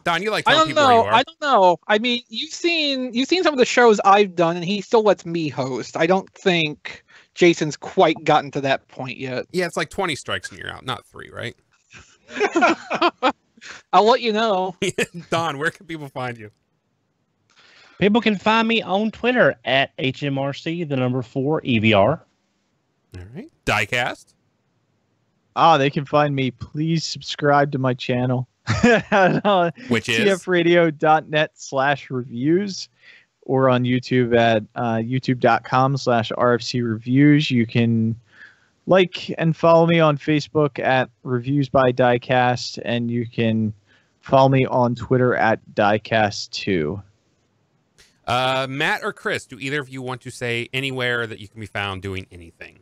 Don, you like I telling don't people where you know. are. I don't know. I mean, you've seen some of the shows I've done, and he still lets me host. I don't think Jason's quite gotten to that point yet. Yeah, it's like 20 strikes and you're out, not 3, right? I'll let you know. Don, where can people find you? People can find me on Twitter at HMRC4EVR. All right. Diecast. They can find me. Please subscribe to my channel. Which is? tfradio.net/reviews or on YouTube at youtube.com/RFC Reviews. You can like and follow me on Facebook at Reviews by Diecast, and you can follow me on Twitter at Diecast2. Matt or Chris, do either of you want to say anywhere that you can be found doing anything?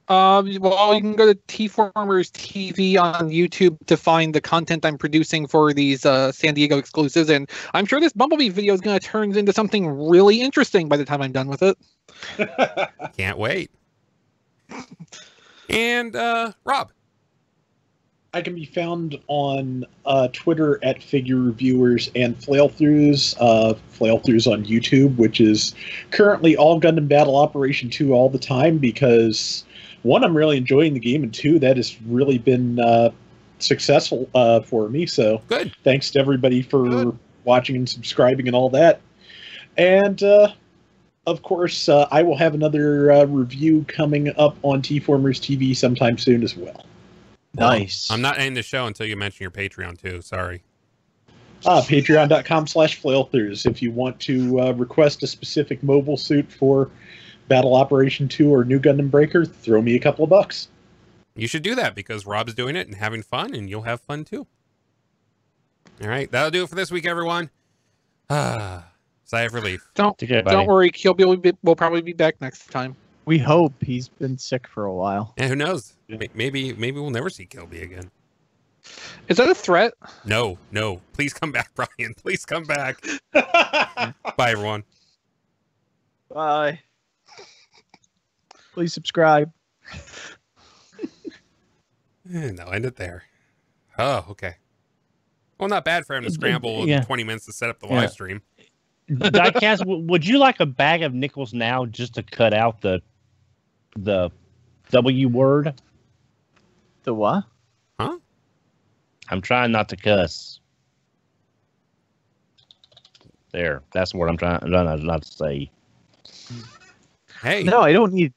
Well, you can go to T-Formers TV on YouTube to find the content I'm producing for these San Diego exclusives, and I'm sure this Bumblebee video is going to turn into something really interesting by the time I'm done with it. Can't wait. And Rob. I can be found on Twitter at Figure Reviewers and Flailthroughs. Flailthroughs on YouTube, which is currently all Gundam Battle Operation 2 all the time because, 1, I'm really enjoying the game, and 2, that has really been successful for me. So Good. Thanks to everybody for watching and subscribing and all that. And, of course, I will have another review coming up on T-Formers TV sometime soon as well. Nice. I'm not ending the show until you mention your Patreon, too. Sorry. Patreon.com/Flailthroughs. If you want to request a specific mobile suit for Battle Operation 2 or New Gundam Breaker, throw me a couple of bucks. You should do that because Rob's doing it and having fun, and you'll have fun, too. All right. That'll do it for this week, everyone. Sigh of relief. Don't worry, Kilby will probably be back next time. We hope. He's been sick for a while. And who knows? Yeah. Maybe we'll never see Kilby again. Is that a threat? No. Please come back, Brian. Please come back. Bye, everyone. Bye. Please subscribe. No, end it there. Oh, okay. Well, not bad for him to scramble 20 minutes to set up the live stream. Diecast, would you like a bag of nickels now just to cut out the W word? The what? Huh? I'm trying not to cuss. There, that's what I'm trying not to say. Hey. No, I don't need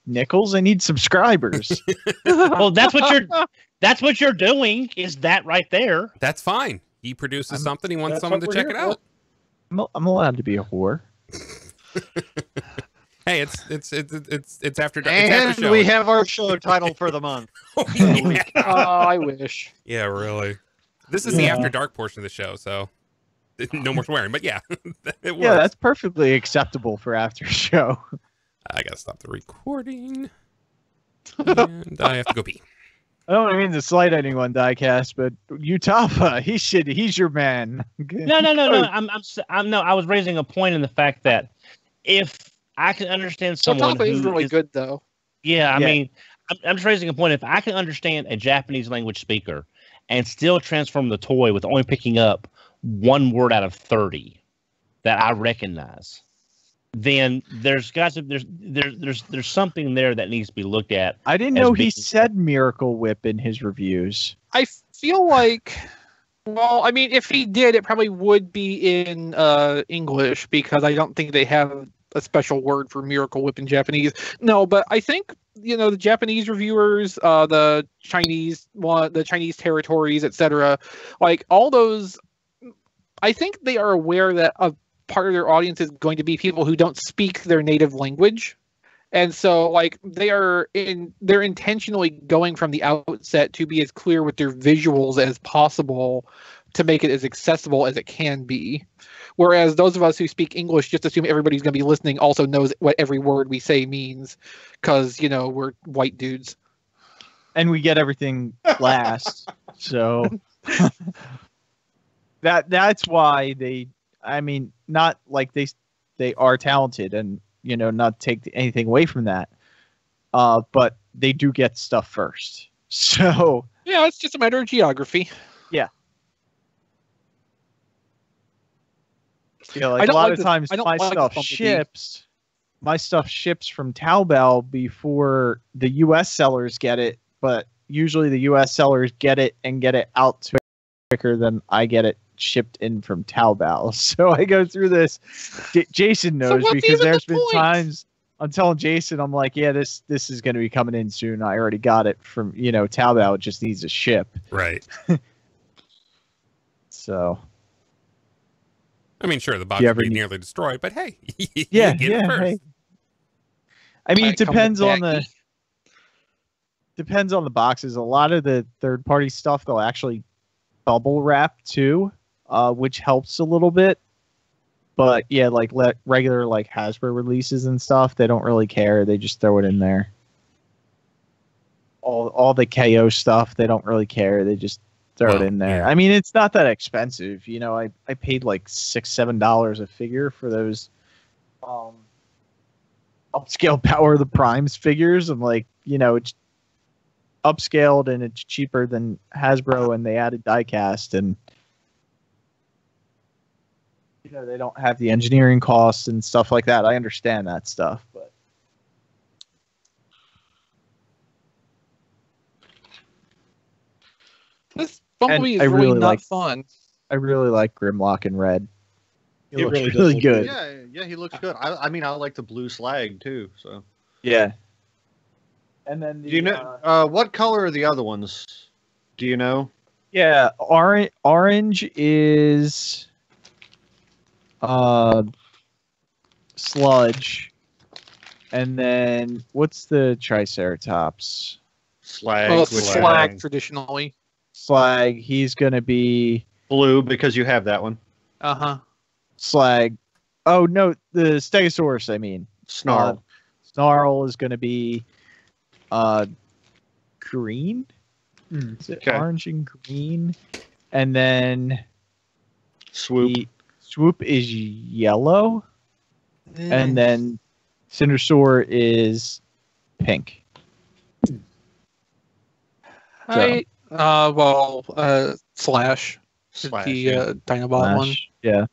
nickels. I need subscribers. Well, that's what you're doing. Is that right there? That's fine. He produces something. He wants someone to check it out. I'm allowed to be a whore. Hey, it's after dark. And we have our show title for the month. Yeah. Oh, I wish. Yeah, really. This is the after dark portion of the show, so no more swearing. But yeah, it works. Yeah, that's perfectly acceptable for after show. I gotta stop the recording, and I have to go pee. I don't mean to slight anyone, Diecast, but Utafa, he's your man. No. I was raising a point in the fact that if I can understand someone Utafa is who really good, though. Yeah, I mean, I'm just raising a point. If I can understand a Japanese language speaker and still transform the toy with only picking up one word out of 30 that I recognize, then there's something there that needs to be looked at. I didn't know he said Miracle Whip in his reviews. I feel like, well, I mean, if he did, it probably would be in English, because I don't think they have a special word for Miracle Whip in Japanese. No, but I think, the Japanese reviewers, the Chinese territories, etc., like all those, I think they are aware that a part of their audience is going to be people who don't speak their native language. And so, like, they're intentionally going from the outset to be as clear with their visuals as possible to make it as accessible as it can be. Whereas those of us who speak English just assume everybody's going to be listening also knows what every word we say means, because, we're white dudes. And we get everything last. So that's why not like they are talented and, not take anything away from that. But they do get stuff first. So yeah, it's just a matter of geography. Yeah. Yeah, like a lot of times my stuff ships from Taobao before the US sellers get it, but usually the US sellers get it and get it out quicker than I get it shipped in from Taobao. So I go through this. Jason knows, because there's been times I'm telling Jason, I'm like, yeah, this is going to be coming in soon. I already got it from, Taobao. It just needs a ship. Right. So. I mean, sure, the box would be nearly destroyed, but hey, you get it first. Hey. I mean, it depends on the boxes. A lot of the third-party stuff, they'll actually bubble wrap too, which helps a little bit. But yeah, like regular like Hasbro releases and stuff, they don't really care. They just throw it in there. All the KO stuff, they don't really care. They just throw it in there. Yeah. I mean, it's not that expensive. I paid like $6-7 a figure for those upscale Power of the Primes figures. And like, it's upscaled and it's cheaper than Hasbro, and they added diecast, and they don't have the engineering costs and stuff like that. I understand that stuff, but this Bumblebee is really not fun. I really like Grimlock in red. He looks really good. Yeah, he looks good. I mean, I like the blue slag too. So yeah. And then do you know what color are the other ones? Do you know? Yeah, orange is sludge, and then what's the Triceratops? Slag. Well, slag traditionally. Slag. He's gonna be blue because you have that one. Slag. Oh no, the Stegosaurus. I mean, Snarl. Snarl is gonna be green. Is it orange and green? And then Swoop. Swoop is yellow, and then Cindersaur is pink. Slash. The Dinobot one. Yeah.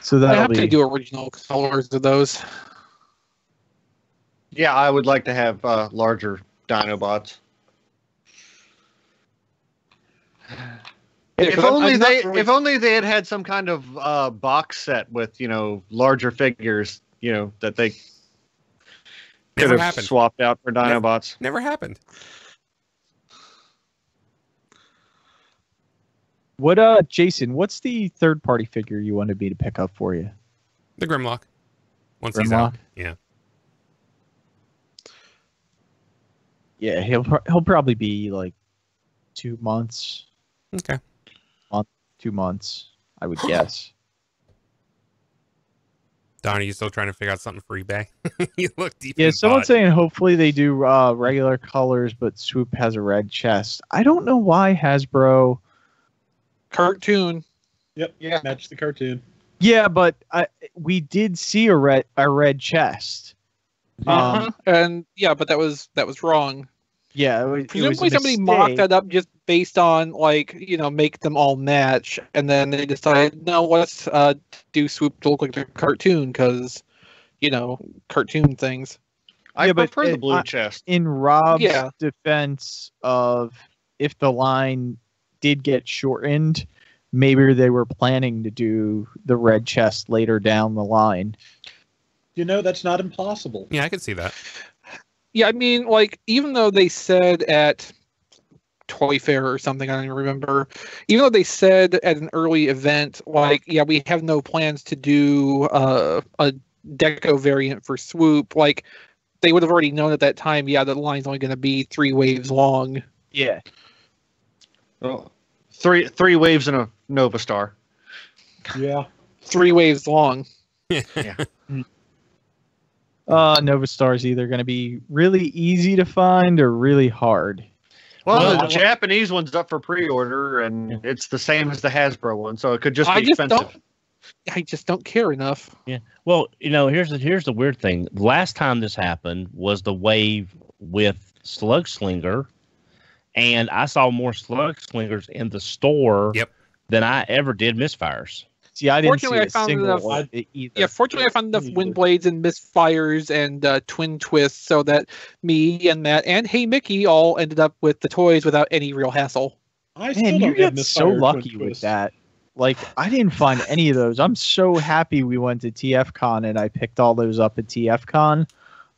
So I have to do original colors of those. Yeah, I would like to have larger Dinobots. If only they had some kind of box set with larger figures that they could have swapped out for Dinobots. Never happened. What Jason? What's the third-party figure you wanted me to pick up for you? The Grimlock. Once he's out, yeah. Yeah, he'll probably be like 2 months. Okay. 2 months, I would guess. Don, are you still trying to figure out something for eBay? You look deep. Yeah, in someone's thought. saying hopefully they do regular colors, but Swoop has a red chest. I don't know why Hasbro. Cartoon. Yep. Yeah. Match the cartoon. Yeah, but we did see a red chest. And yeah, but that was wrong. Yeah, it was a Presumably somebody mistake. mocked that up just based on make them all match, and then they decided, no, let's do Swoop to look like the cartoon because cartoon things. I Yeah, but prefer the it- blue chest. In Rob's Yeah. defense of if the line did get shortened, maybe they were planning to do the red chest later down the line. That's not impossible. Yeah, I could see that. Yeah, I mean, even though they said at Toy Fair or something, I don't even remember, even though they said at an early event, we have no plans to do a Deco variant for Swoop, they would have already known at that time, the line's only going to be 3 waves long. Yeah. Oh, three waves and a Nova Star. Yeah. 3 waves long. Nova Star's either going to be really easy to find or really hard. Well, the Japanese one's up for pre-order, and it's the same as the Hasbro one, so it could just be expensive. I just don't care enough. Yeah. Well, here's the weird thing. Last time this happened was the wave with Slug Slinger, and I saw more Slug Slingers in the store than I ever did Misfires. See, I didn't see Fortunately, I a found single enough- one either. Yeah, fortunately, I found enough wind blades and misfires and twin twists so that me and Matt and Hey Mickey all ended up with the toys without any real hassle. I still Man, you don't have got so Misfire lucky Twin with Twist. that. I didn't find any of those. I'm so happy we went to TFCon and I picked all those up at TFCon.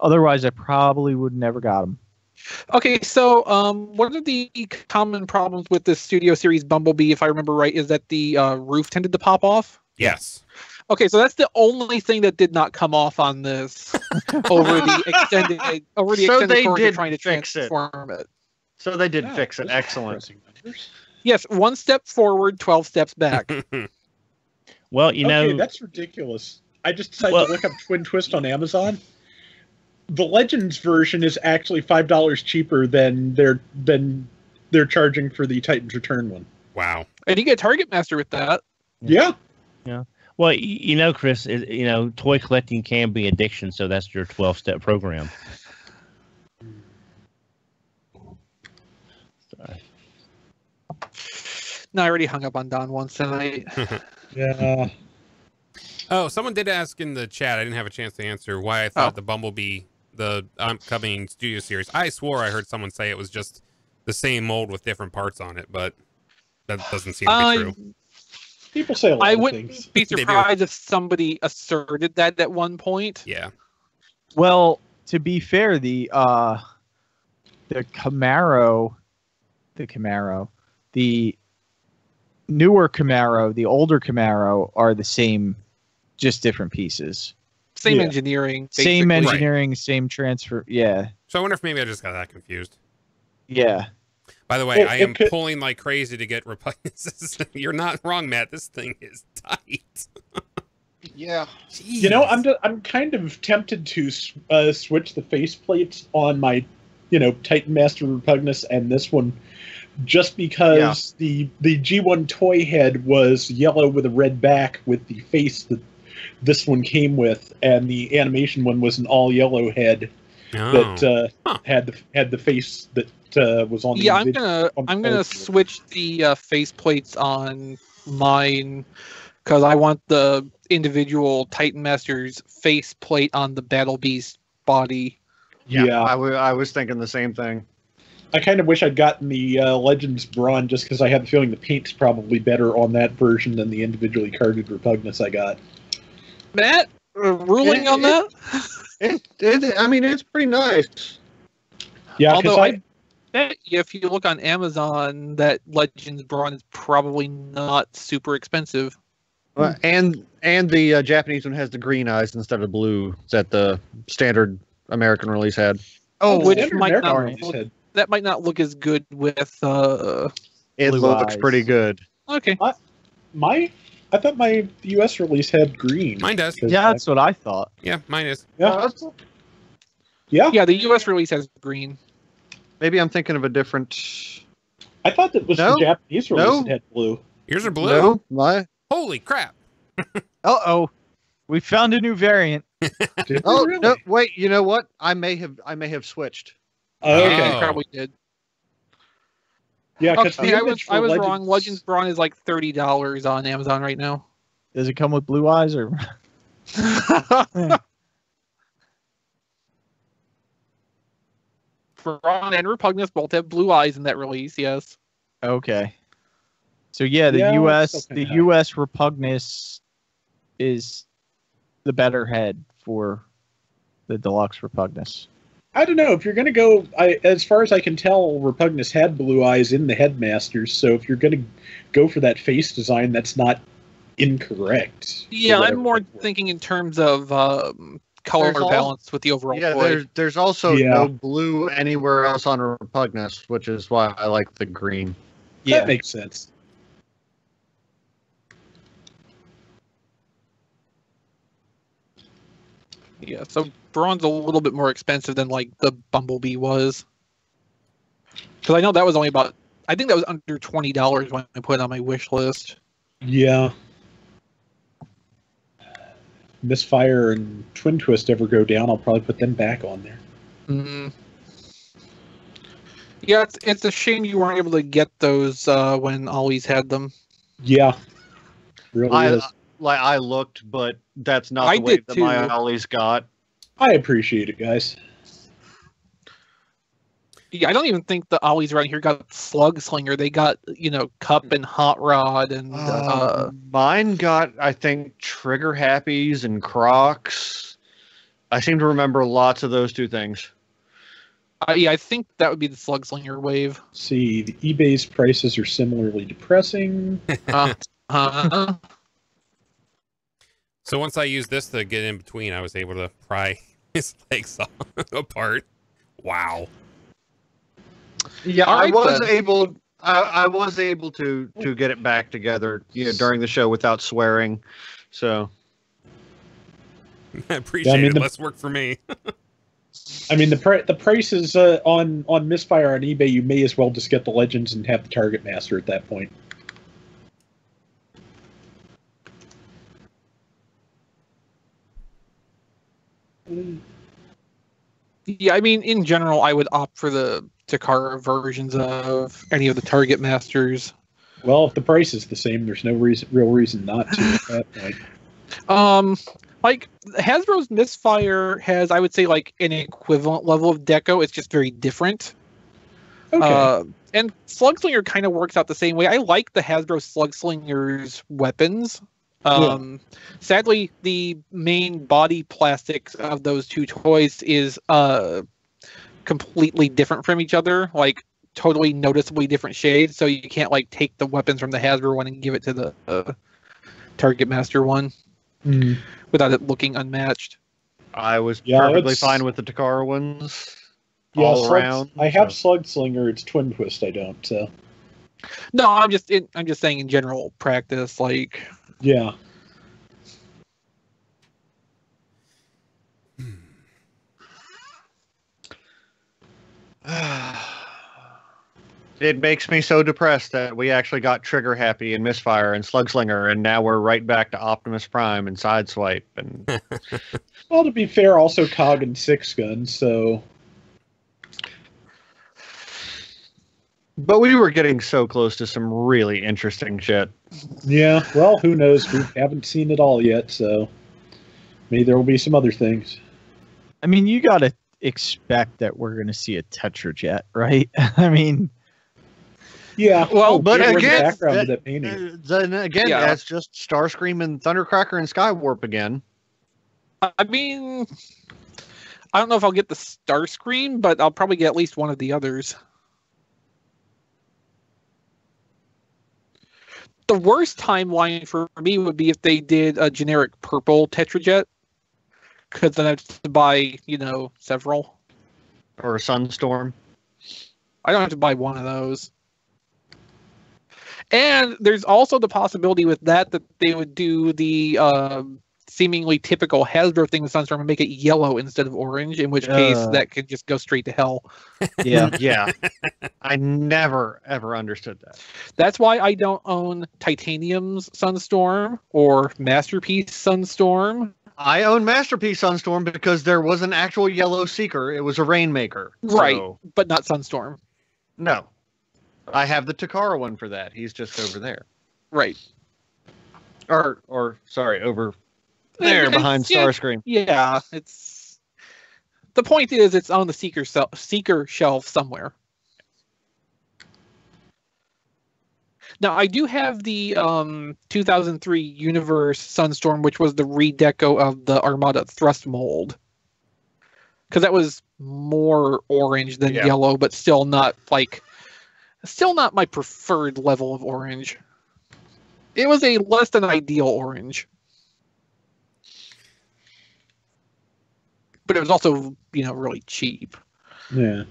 Otherwise, I probably would never got them. Okay, so one of the common problems with this Studio Series Bumblebee, if I remember right, is that the roof tended to pop off. Yes. Okay, so that's the only thing that did not come off on this over the extended So they course did of trying to fix it. transform it. So they did Yeah, fix it. those are Excellent. depressing numbers. Yes, 1 step forward, 12 steps back. Well, Okay, that's ridiculous. I just decided to look up Twin Twist on Amazon. The Legends version is actually $5 cheaper than they're charging for the Titan's Return one. Wow. And you get Target Master with that. Yeah. Well, Chris, toy collecting can be addiction, so that's your 12-step program. Sorry. No, I already hung up on Don once tonight. Yeah. Oh, someone did ask in the chat. I didn't have a chance to answer why I thought the Bumblebee, the upcoming Studio Series. I swore I heard someone say it was just the same mold with different parts on it, but that doesn't seem to be true. People say a lot I of wouldn't things. be They do. surprised if somebody asserted that at one point. Yeah. Well, to be fair, the Camaro, the newer Camaro, the older Camaro are the same, just different pieces. Same Yeah. engineering. Same basically. engineering, same transfer. Yeah, So I wonder if maybe I just got that confused. yeah. By the way, Well, I it am could- pulling like crazy to get repugnances. You're not wrong, Matt. This thing is tight. Yeah. Jeez. I'm kind of tempted to switch the faceplates on my, Titan Master Repugnus and this one, just because the G1 toy head was yellow with a red back with the face that this one came with, and the animation one was an all yellow head that had the face that was on the Yeah, I'm individual- gonna on the I'm gonna poster. switch the face plates on mine because I want the individual Titan Master's face plate on the Battle Beast body. Yeah. I was thinking the same thing. I kind of wish I'd gotten the Legends Brawn just because I have the feeling the paint's probably better on that version than the individually carded Repugnus I got. Matt, ruling on that? It's pretty nice. Yeah, because Although I bet if you look on Amazon, that Legends Brawn is probably not super expensive. And the Japanese one has the green eyes instead of blue that the standard American release had. Which Standard might American not release look- had- That might not look as good with. It Blue looks eyes. pretty good. Okay. My I thought my US release had green. Mine does. Yeah, that's what I thought. Yeah, mine is. Yeah. Yeah. Yeah, the US release has green. Maybe I'm thinking of a different. I thought that was No. the Japanese release No. that had blue. Yours are blue. No, my. Holy crap! Uh-oh. We found a new variant. Did Oh we really? no! Wait, you know what? I may have switched. Oh, Yeah, okay. you probably did. Yeah, because Okay, I was wrong. Legends Brawn is like $30 on Amazon right now. Does it come with blue eyes or? Brawn and Repugnus both have blue eyes in that release. Yes. Okay. So yeah, the Yeah, US it's the okay. US Repugnus is the better head for the deluxe Repugnus. I don't know if you're going to go. As far as I can tell, Repugnus had blue eyes in the Headmasters. So if you're going to go for that face design, that's not incorrect. Yeah, For I'm whatever more it's worth. thinking in terms of color There's all- balance with the overall Yeah, toy. there's also Yeah. no blue anywhere else on Repugnus, which is why I like the green. That makes sense. Yeah, so Brawn's a little bit more expensive than like the Bumblebee was. Because I know that was only about, I think that was under $20 when I put it on my wish list. Yeah. Misfire and Twin Twist ever go down, I'll probably put them back on there. Mm. Yeah, it's a shame you weren't able to get those when Ollie's had them. Yeah. Really is. I looked, but that's not I the way did that my too. Ollie's got. I appreciate it, guys. Yeah, I don't even think the Ollies around here got Slug Slinger. They got, Cup and Hot Rod and Mine got, I think, Trigger Happies and Crocs. I seem to remember lots of those two things. yeah, I think that would be the Slug Slinger wave. See, the eBay's prices are similarly depressing. So once I used this to get in between, I was able to pry his legs apart. Wow. Yeah, All I right, was then. able. I was able to get it back together, during the show without swearing. So I appreciate mean, it. the- Less work for me. I mean, the prices on Misfire on eBay, you may as well just get the Legends and have the Target Master at that point. Yeah, I mean, in general, I would opt for the Takara versions of any of the Target Masters. Well, if the price is the same, there's no real reason not to at that point. Like Hasbro's Misfire has, I would say, like an equivalent level of deco. It's just very different. Okay. And Slugslinger kind of works out the same way. I like the Hasbro Slugslinger's weapons. Sadly, the main body plastics of those two toys is completely different from each other, like totally noticeably different shades. So you can't like take the weapons from the Hasbro one and give it to the Target Master one without it looking unmatched. I was Yeah, perfectly it's- fine with the Takara ones. Yeah, all around. I have Slugslinger. It's Twin Twist. I don't. So No, I'm just saying in general practice, like. yeah. It makes me so depressed that we actually got Trigger Happy and Misfire and Slugslinger, and now we're right back to Optimus Prime and Sideswipe. And Well, to be fair, also Cog and Six Gun. So but we were getting so close to some really interesting shit. yeah. Well, who knows? We haven't seen it all yet. So maybe there will be some other things. I mean, you got to expect that we're going to see a Tetrajet, right? I mean, Yeah. Well, but where's the again, background of that painting. Then again, Yeah. that's just Starscream and Thundercracker and Skywarp again. I mean, I don't know if I'll get the Starscream, but I'll probably get at least one of the others. The worst timeline for me would be if they did a generic purple Tetrajet, because then I have to buy, several. Or a Sunstorm. I don't have to buy one of those. And there's also the possibility with that they would do the seemingly typical Hasbro thing with Sunstorm and make it yellow instead of orange, in which case that could just go straight to hell. Yeah. Yeah. I never, ever understood that. That's why I don't own Titanium's Sunstorm or Masterpiece Sunstorm. I own Masterpiece Sunstorm because there was an actual yellow Seeker. It was a Rainmaker. Right, So, but not Sunstorm. no. I have the Takara one for that. He's just over there. Right. Or sorry, over there behind Starscream. Yeah, it's... The point is, it's on the Seeker shelf somewhere. Now, I do have the 2003 Universe Sunstorm, which was the redeco of the Armada Thrust mold. Because that was more orange than yellow, but still not my preferred level of orange. It was a less than ideal orange. But it was also, really cheap. Yeah.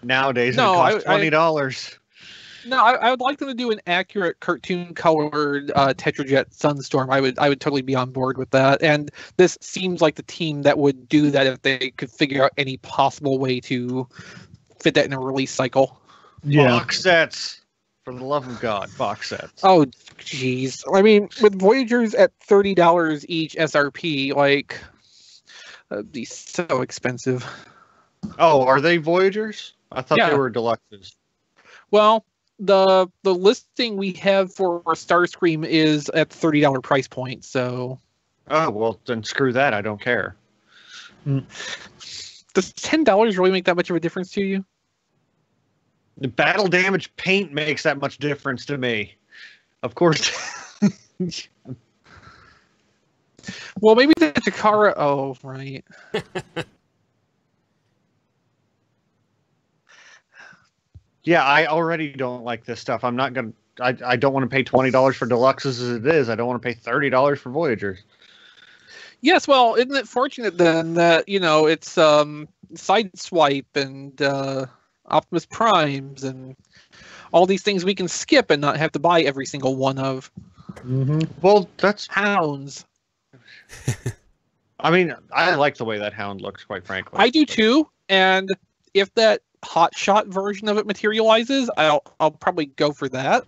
Nowadays, No, it costs $20. No, I would like them to do an accurate cartoon-colored Tetrajet Sunstorm. I would totally be on board with that. And this seems like the team that would do that if they could figure out any possible way to fit that in a release cycle. Yeah. Box sets. For the love of God, box sets. Oh, jeez. I mean, with Voyagers at $30 each SRP, that'd be so expensive. Oh, are they Voyagers? I thought Yeah. they were deluxes. Well, the listing we have for Starscream is at $30 price point, so... Oh, well, then screw that. I don't care. Does $10 really make that much of a difference to you? The battle damage paint makes that much difference to me. Of course. Well, maybe the Takara... Oh, right. Yeah, I already don't like this stuff. I'm not going to... I don't want to pay $20 for deluxes as it is. I don't want to pay $30 for Voyagers. Yes, well, isn't it fortunate then that, it's Sideswipe and Optimus Primes and all these things we can skip and not have to buy every single one of. Mm-hmm. Well, that's... Hounds. I mean, I like the way that Hound looks, quite frankly. I do too, and if that hot shot version of it materializes, I'll probably go for that.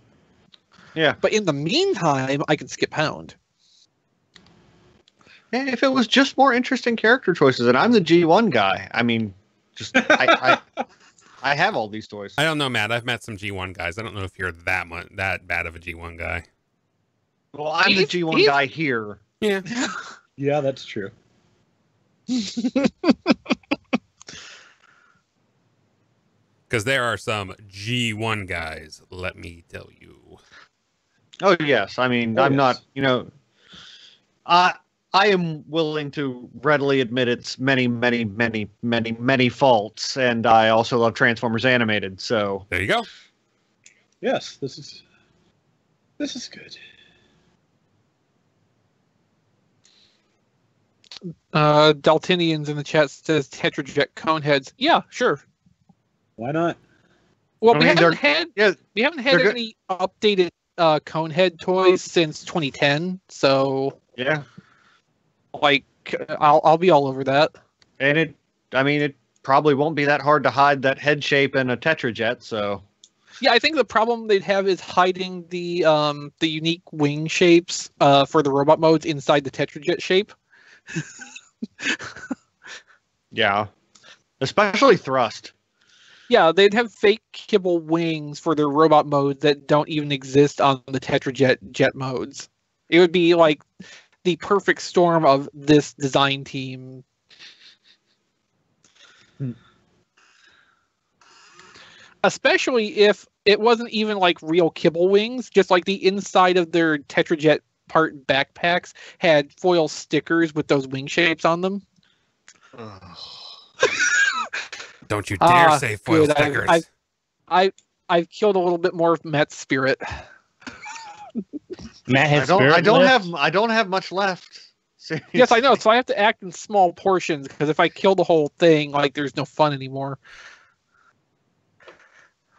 Yeah. But in the meantime, I can skip Hound. Yeah, if it was just more interesting character choices, and I'm the G1 guy. I mean, just I have all these toys. I don't know, Matt. I've met some G1 guys. I don't know if you're that bad of a G1 guy. Well, I'm the G1 guy here. Yeah. Yeah, that's true. Because there are some G1 guys, let me tell you. Oh, yes. I mean, I'm not, I am willing to readily admit its many, many, many, many, many faults, and I also love Transformers Animated, so... There you go. Yes, this is good. Daltinians in the chat says Tetrajet Coneheads. Yeah, sure. Why not? Well, I we mean, haven't had they're any updated Conehead toys since 2010, so Yeah. I'll be all over that. And it probably won't be that hard to hide that head shape in a Tetrajet, so... Yeah, I think the problem they'd have is hiding the unique wing shapes for the robot modes inside the Tetrajet shape. Yeah. Especially Thrust. Yeah, they'd have fake kibble wings for their robot modes that don't even exist on the Tetrajet jet modes. It would be like the perfect storm of this design team. Especially if it wasn't even like real kibble wings, just like the inside of their Tetrajet part backpacks had foil stickers with those wing shapes on them. Don't you dare say foil good. stickers. I've killed a little bit more of Matt's spirit. Matt has I don't have much left. Seriously. Yes, I know. So I have to act in small portions because if I kill the whole thing, like there's no fun anymore.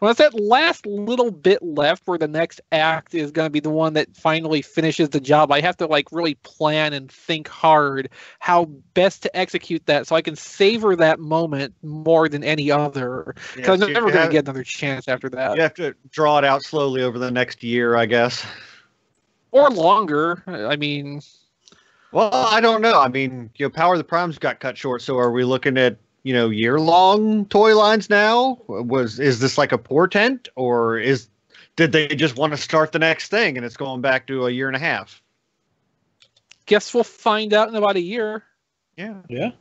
Well, it's that last little bit left where the next act is going to be the one that finally finishes the job. I have to like really plan and think hard how best to execute that so I can savor that moment more than any other. Because I'm never going to get another chance after that. You have to draw it out slowly over the next year, I guess. Or longer. I mean... Well, I don't know. I mean, Power of the Primes got cut short, so are we looking at, year-long toy lines now? Is this like a portent, or did they just want to start the next thing and it's going back to a year and a half? Guess we'll find out in about a year. Yeah. Yeah.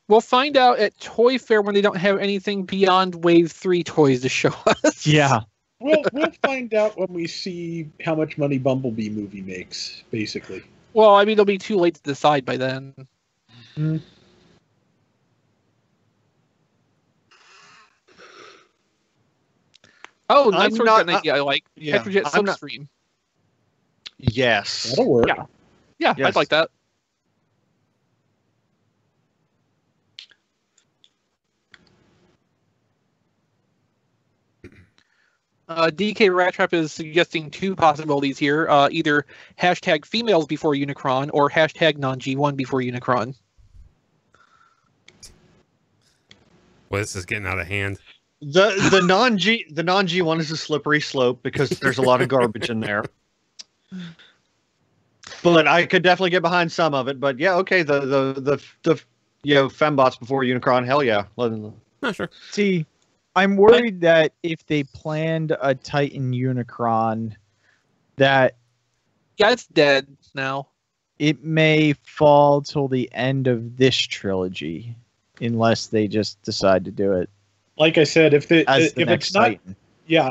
We'll find out at Toy Fair when they don't have anything beyond Wave 3 toys to show us. Yeah. We'll find out when we see how much money Bumblebee movie makes, basically. Well, I mean, it'll be too late to decide by then. Mm. Oh, that's sort of an idea I like. Yeah, Petrojet Silkstream. Yes. That'll work. Yeah. Yeah, Yes. I'd like that. DK Rattrap is suggesting two possibilities here. Either hashtag females before Unicron or hashtag non-G1 before Unicron. Well, this is getting out of hand. The non-G one is a slippery slope because there's a lot of garbage in there. But I could definitely get behind some of it. But yeah, okay, the fembots before Unicron, hell yeah. Not sure. See, I'm worried that if they planned a Titan Unicron, that Yeah, it's dead now. it may fall till the end of this trilogy, unless they just decide to do it Like I said, if as the if next it's not Titan.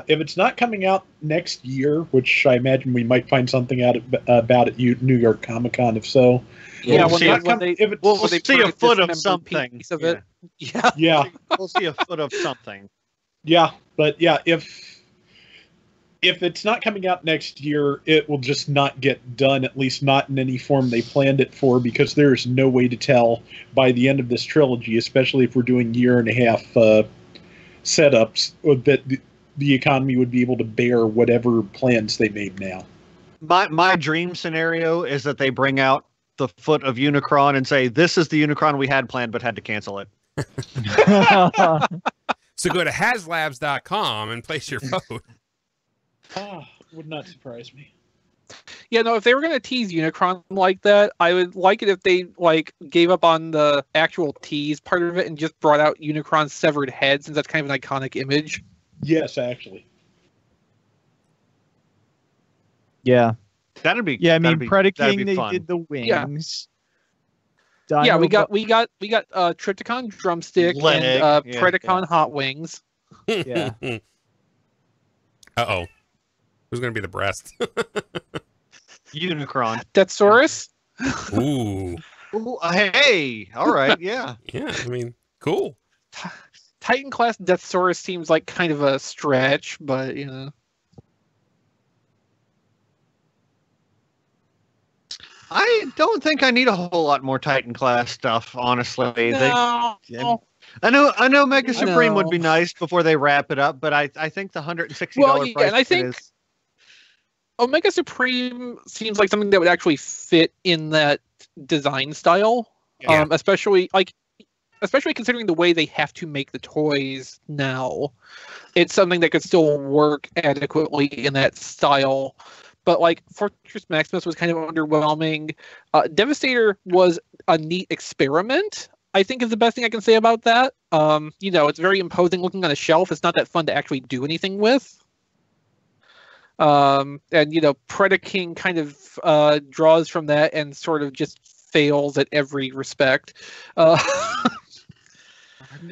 if it's not coming out next year, which I imagine we might find something out about at New York Comic Con, if so. Yeah, We'll see when If they see a put foot of dismembered something. piece of it. Yeah. Yeah, We'll see a foot of something. yeah, but yeah, if it's not coming out next year, it will just not get done, at least not in any form they planned it for, because there's no way to tell by the end of this trilogy, especially if we're doing year and a half setups, that the economy would be able to bear whatever plans they made now. My dream scenario is that they bring out the foot of Unicron and say, this is the Unicron we had planned but had to cancel it. So go to haslabs.com and place your vote. Would not surprise me. Yeah, no, if they were going to tease Unicron like that, I would like it if they like gave up on the actual tease part of it and just brought out Unicron's severed head, since that's kind of an iconic image. Yes, actually. Yeah. That'd be Yeah, I mean, that'd Predaking, be they fun. did the Yeah. wings. Yeah, we Dino- got Trypticon Drumstick Leg, and yeah, Predacon Hot Wings. Yeah. Uh-oh. Who's going to be the breast? Unicron. Deathsaurus. Ooh. Ooh, hey, all right, yeah. Yeah, I mean, cool. Titan class Deathsaurus seems like kind of a stretch, but I don't think I need a whole lot more Titan class stuff, honestly. No. I know Mega Supreme would be know. nice before they wrap it up, but I think the $160 Well, yeah, price and I think is Omega Supreme seems like something that would actually fit in that design style. Yeah. Especially considering the way they have to make the toys now. It's something that could still work adequately in that style. But like Fortress Maximus was kind of underwhelming. Devastator was a neat experiment, I think, is the best thing I can say about that. It's very imposing looking on a shelf. It's not that fun to actually do anything with. And Predaking kind of draws from that and sort of just fails at every respect.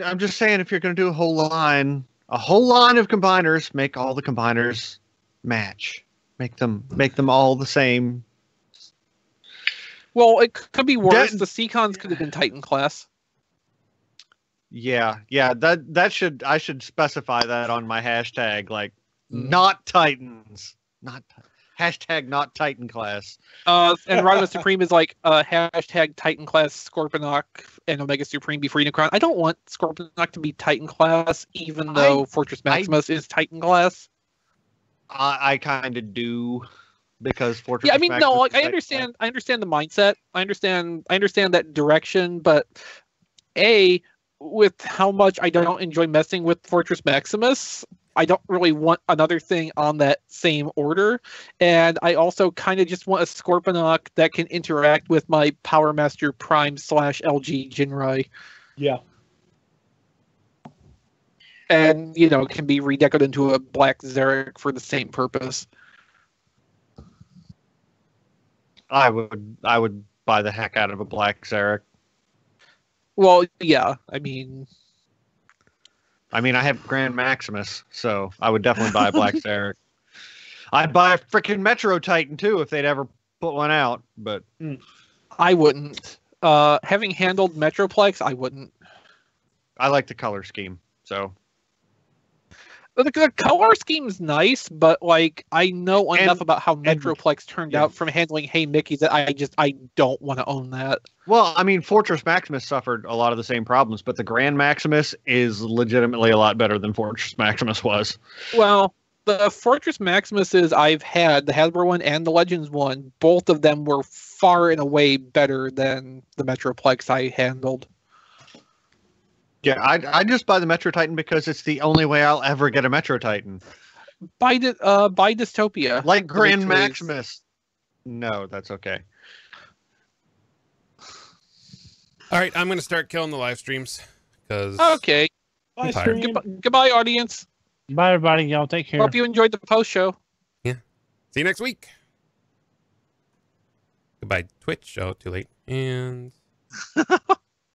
I'm just saying, if you're going to do a whole line of combiners, make all the combiners match. Make them all the same. Well, it could be worse. The Seacons could have been Titan class. Yeah. I should specify that on my hashtag, like not Titans, not Hashtag not Titan class. And Rodimus Supreme is like hashtag Titan class Scorponok and Omega Supreme before Unicron. I don't want Scorponok to be Titan class, even though Fortress Maximus is Titan class. I kind of do, because Fortress. Yeah, I mean, Maximus no, like, is I understand the mindset. I understand that direction, but with how much I don't enjoy messing with Fortress Maximus, I don't really want another thing on that same order. And I also kind of just want a Scorponok that can interact with my Power Master Prime / LG Jinrai. Yeah. And, you know, can be redecorated into a black Xeric for the same purpose. I would buy the heck out of a black Xeric. Well, yeah, I mean, I have Grand Maximus, so I would definitely buy a black Xeric. I'd buy a freaking Metro Titan too if they'd ever put one out, but I wouldn't. Having handled Metroplex, I wouldn't. I like the color scheme, so. The color scheme's nice, but like I know enough about how Metroplex turned out from handling Hey Mickey that I don't want to own that. Well, Fortress Maximus suffered a lot of the same problems, but the Grand Maximus is legitimately a lot better than Fortress Maximus was. Well, the Fortress Maximuses I've had, the Hasbro one and the Legends one, both of them were far and away better than the Metroplex I handled. Yeah, I just buy the Metro Titan because it's the only way I'll ever get a Metro Titan. Buy Dystopia. Like Grand Maximus. No, that's okay. All right, I'm going to start killing the live streams. Okay. Bye, stream. Goodbye, audience. Bye, everybody. Y'all take care. Hope you enjoyed the post show. Yeah. See you next week. Goodbye, Twitch. Oh, too late. And...